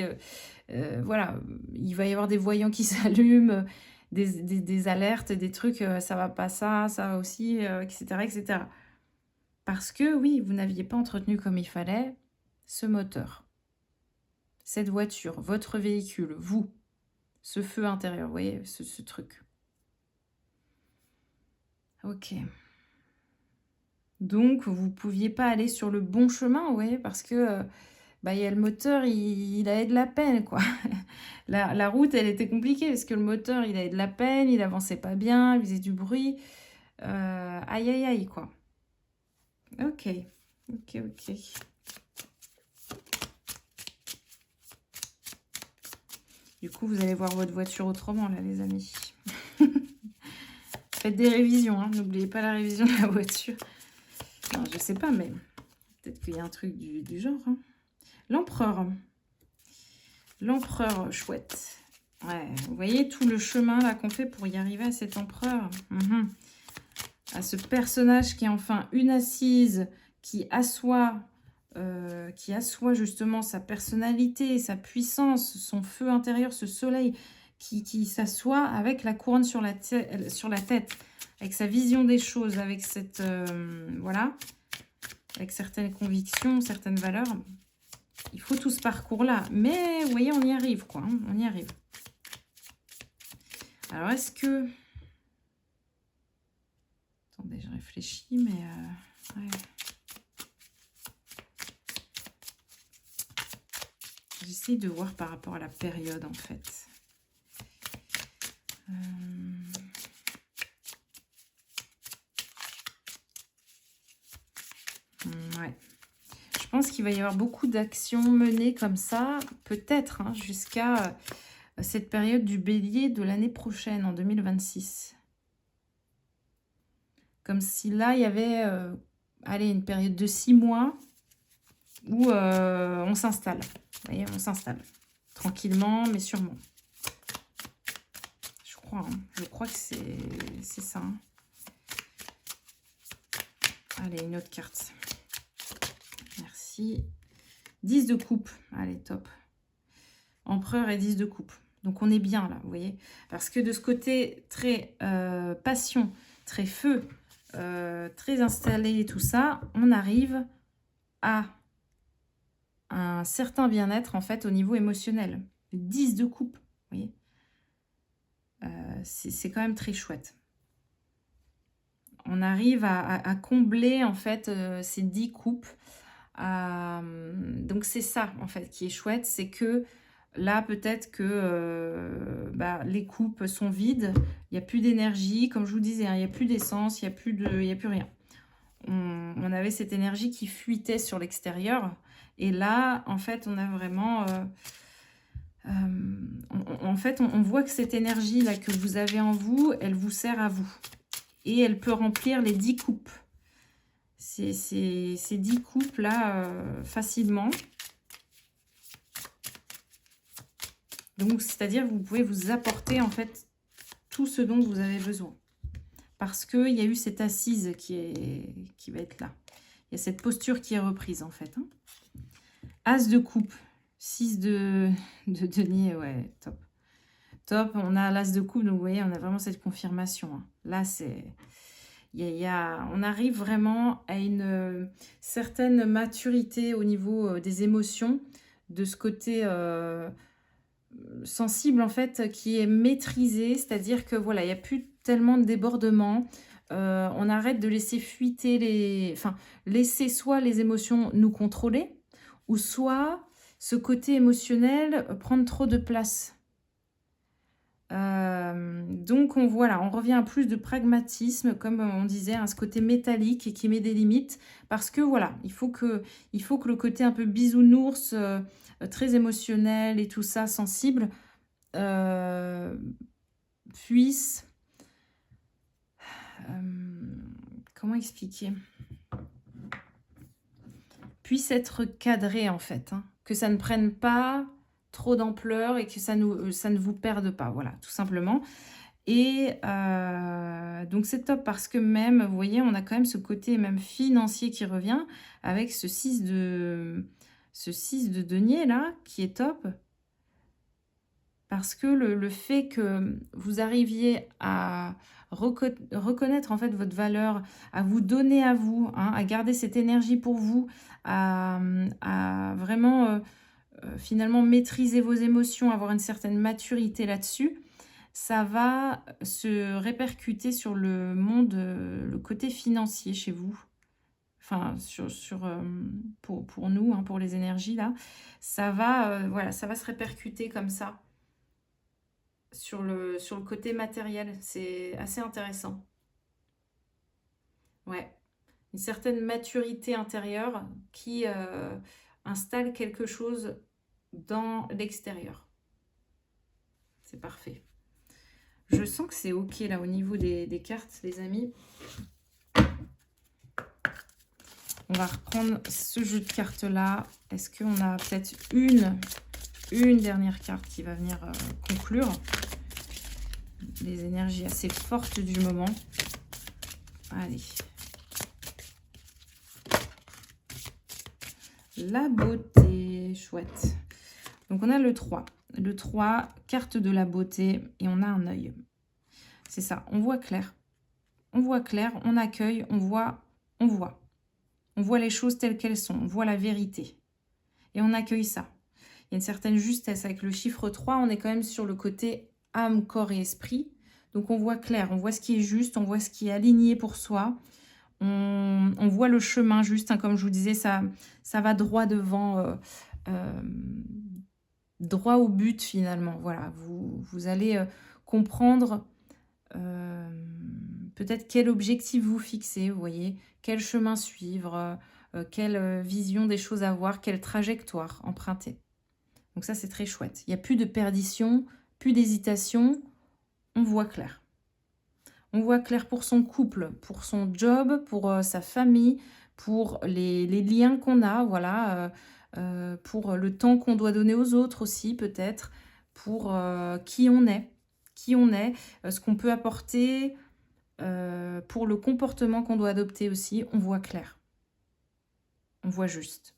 voilà, il va y avoir des voyants qui s'allument, des alertes, des trucs, ça va pas ça va aussi, et cetera et cetera. Parce que oui, vous n'aviez pas entretenu comme il fallait ce moteur, cette voiture, votre véhicule, vous, ce feu intérieur, vous voyez, ce truc. OK. Donc vous pouviez pas aller sur le bon chemin, vous voyez? Parce que, bah, il y a le moteur, il avait de la peine, quoi. La route, elle était compliquée parce que le moteur, il avait de la peine, il avançait pas bien, il faisait du bruit. Aïe, aïe, aïe, quoi. OK. OK, OK. Du coup, vous allez voir votre voiture autrement, là, les amis. Faites des révisions, hein, n'oubliez pas la révision de la voiture. Non, je sais pas, mais peut-être qu'il y a un truc du genre, hein. L'empereur. L'empereur, chouette. Ouais, vous voyez tout le chemin là qu'on fait pour y arriver à cet empereur. À ce personnage qui est enfin une assise, qui assoit justement sa personnalité, sa puissance, son feu intérieur, ce soleil qui s'assoit avec la couronne sur la tête, avec sa vision des choses, avec cette voilà, avec certaines convictions, certaines valeurs. Il faut tout ce parcours-là. Mais vous voyez, on y arrive, quoi, hein, on y arrive. Alors, est-ce que... Attendez, je réfléchis, mais... ouais. J'essaie de voir par rapport à la période, en fait. Ouais. Je pense qu'il va y avoir beaucoup d'actions menées comme ça, peut-être, hein, jusqu'à cette période du bélier de l'année prochaine, en 2026. Comme si là, il y avait, allez, une période de 6 mois où on s'installe. Vous voyez, on s'installe. Tranquillement, mais sûrement. Je crois que c'est ça. Hein. Allez, une autre carte. Merci. 10 de coupe. Allez, top. Empereur et 10 de coupe. Donc on est bien là, vous voyez. Parce que de ce côté très passion, très feu, très installé et tout ça, on arrive à un certain bien-être en fait au niveau émotionnel. Le 10 de coupe, vous voyez. C'est quand même très chouette. On arrive à combler en fait ces 10 coupes. Donc c'est ça en fait qui est chouette, c'est que là peut-être que les coupes sont vides, il n'y a plus d'énergie, comme je vous disais, hein, il n'y a plus d'essence, il n'y a plus rien. On avait cette énergie qui fuitait sur l'extérieur, et là en fait on a vraiment... en fait on voit que cette énergie là que vous avez en vous, elle vous sert à vous. Et elle peut remplir les 10 coupes. Ces 10 coupes là facilement. Donc c'est-à-dire que vous pouvez vous apporter en fait tout ce dont vous avez besoin. Parce qu'il y a eu cette assise qui va être là. Il y a cette posture qui est reprise en fait. Hein. As de coupe. 6 de denier, ouais, top. Top, on a l'as de coupe, donc vous voyez, on a vraiment cette confirmation. Hein. Là, c'est... on arrive vraiment à une certaine maturité au niveau des émotions, de ce côté sensible en fait qui est maîtrisé, c'est-à-dire que voilà, il n'y a plus tellement de débordements, on arrête de laisser fuiter enfin, laisser soit les émotions nous contrôler, ou soit ce côté émotionnel prendre trop de place. Donc voilà, on revient à plus de pragmatisme, comme on disait, à ce côté métallique et qui met des limites, parce que voilà, il faut que le côté un peu bisounours, très émotionnel et tout ça, sensible, puisse... comment expliquer? Puisse être cadré en fait, hein, que ça ne prenne pas trop d'ampleur et que ça ne vous perde pas, voilà, tout simplement. Et donc c'est top parce que même, vous voyez, on a quand même ce côté même financier qui revient avec ce 6 de denier là, qui est top. Parce que le fait que vous arriviez à reconnaître en fait votre valeur, à vous donner à vous, hein, à garder cette énergie pour vous, à vraiment finalement maîtriser vos émotions, avoir une certaine maturité là-dessus, ça va se répercuter sur le monde, le côté financier chez vous. Enfin, pour nous, hein, pour les énergies là, ça va, voilà, ça va se répercuter comme ça sur le côté matériel. C'est assez intéressant. Ouais, une certaine maturité intérieure qui installe quelque chose dans l'extérieur. C'est parfait. Je sens que c'est ok là au niveau des cartes, les amis. On va reprendre ce jeu de cartes là. Est-ce qu'on a peut-être une dernière carte qui va venir conclure les énergies assez fortes du moment? Allez. La beauté, chouette. Donc on a le 3. Le 3, carte de la beauté, et on a un œil. C'est ça, on voit clair. On voit clair, on accueille, on voit. On voit les choses telles qu'elles sont, on voit la vérité. Et on accueille ça. Il y a une certaine justesse. Avec le chiffre 3, on est quand même sur le côté âme, corps et esprit. Donc on voit clair, on voit ce qui est juste, on voit ce qui est aligné pour soi. On voit le chemin juste, hein, comme je vous disais, ça va droit devant, droit au but finalement. Voilà, vous allez comprendre peut-être quel objectif vous fixez, vous voyez, quel chemin suivre, quelle vision des choses avoir, quelle trajectoire emprunter. Donc ça, c'est très chouette. Il n'y a plus de perdition, plus d'hésitation, on voit clair. On voit clair pour son couple, pour son job, pour sa famille, pour les liens qu'on a, voilà, pour le temps qu'on doit donner aux autres aussi peut-être, pour qui on est, ce qu'on peut apporter, pour le comportement qu'on doit adopter aussi, on voit clair. On voit juste.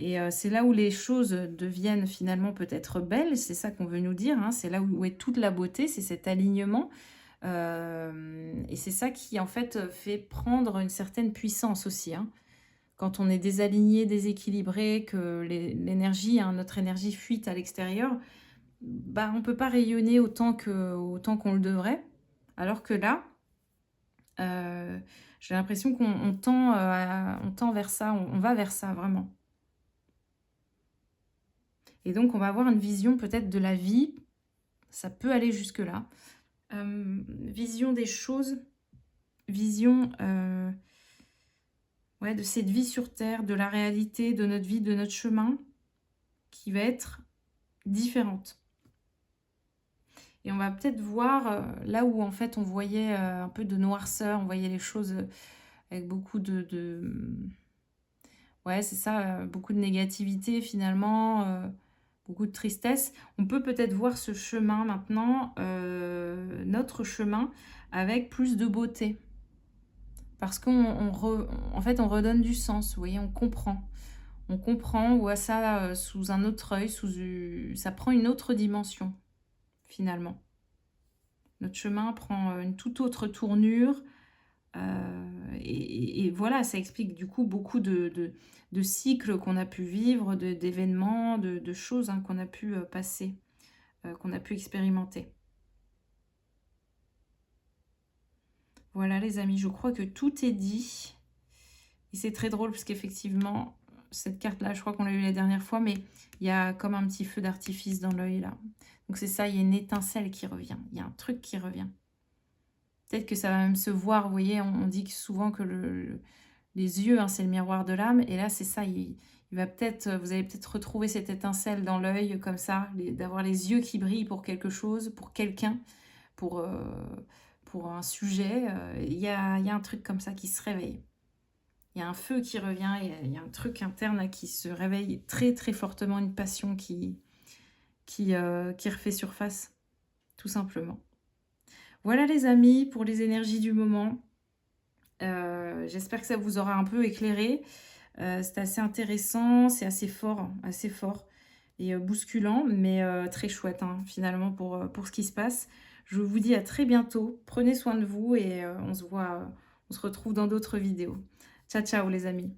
Et c'est là où les choses deviennent finalement peut-être belles, c'est ça qu'on veut nous dire, hein. C'est là où est toute la beauté, c'est cet alignement. Et c'est ça qui, en fait, fait prendre une certaine puissance aussi, hein. Quand on est désaligné, déséquilibré, que l'énergie, hein, notre énergie fuite à l'extérieur, bah, on peut pas rayonner autant qu'on le devrait. Alors que là, j'ai l'impression qu'on on tend vers ça, on va vers ça vraiment. Et donc on va avoir une vision peut-être de la vie, ça peut aller jusque-là. Vision des choses, vision, ouais, de cette vie sur terre, de la réalité, de notre vie, de notre chemin, qui va être différente. Et on va peut-être voir, là où en fait on voyait, un peu de noirceur, on voyait les choses, avec beaucoup ouais, c'est ça, beaucoup de négativité finalement, beaucoup de tristesse. On peut peut-être voir ce chemin maintenant, notre chemin, avec plus de beauté. Parce en fait, on redonne du sens, vous voyez, on comprend. On comprend, on voit ça sous un autre œil, ça prend une autre dimension, finalement. Notre chemin prend une toute autre tournure. Et voilà, ça explique du coup beaucoup de cycles qu'on a pu vivre, d'événements, de choses, hein, qu'on a pu passer, qu'on a pu expérimenter. Voilà les amis, je crois que tout est dit. Et c'est très drôle parce qu'effectivement, cette carte-là, je crois qu'on l'a eu la dernière fois, mais il y a comme un petit feu d'artifice dans l'œil là. Donc c'est ça, il y a une étincelle qui revient, il y a un truc qui revient. Peut-être que ça va même se voir, vous voyez, on dit souvent que les yeux, hein, c'est le miroir de l'âme. Et là, c'est ça, il va peut-être, vous allez peut-être retrouver cette étincelle dans l'œil comme ça, d'avoir les yeux qui brillent pour quelque chose, pour quelqu'un, pour, euh, pour un sujet. Il y a un truc comme ça qui se réveille. Il y a un feu qui revient, il y a un truc interne là, qui se réveille très très fortement, une passion qui refait surface, tout simplement. Voilà les amis, pour les énergies du moment. J'espère que ça vous aura un peu éclairé. C'est assez intéressant, c'est assez fort et bousculant, mais très chouette hein, finalement pour ce qui se passe. Je vous dis à très bientôt. Prenez soin de vous et on se retrouve dans d'autres vidéos. Ciao, ciao les amis.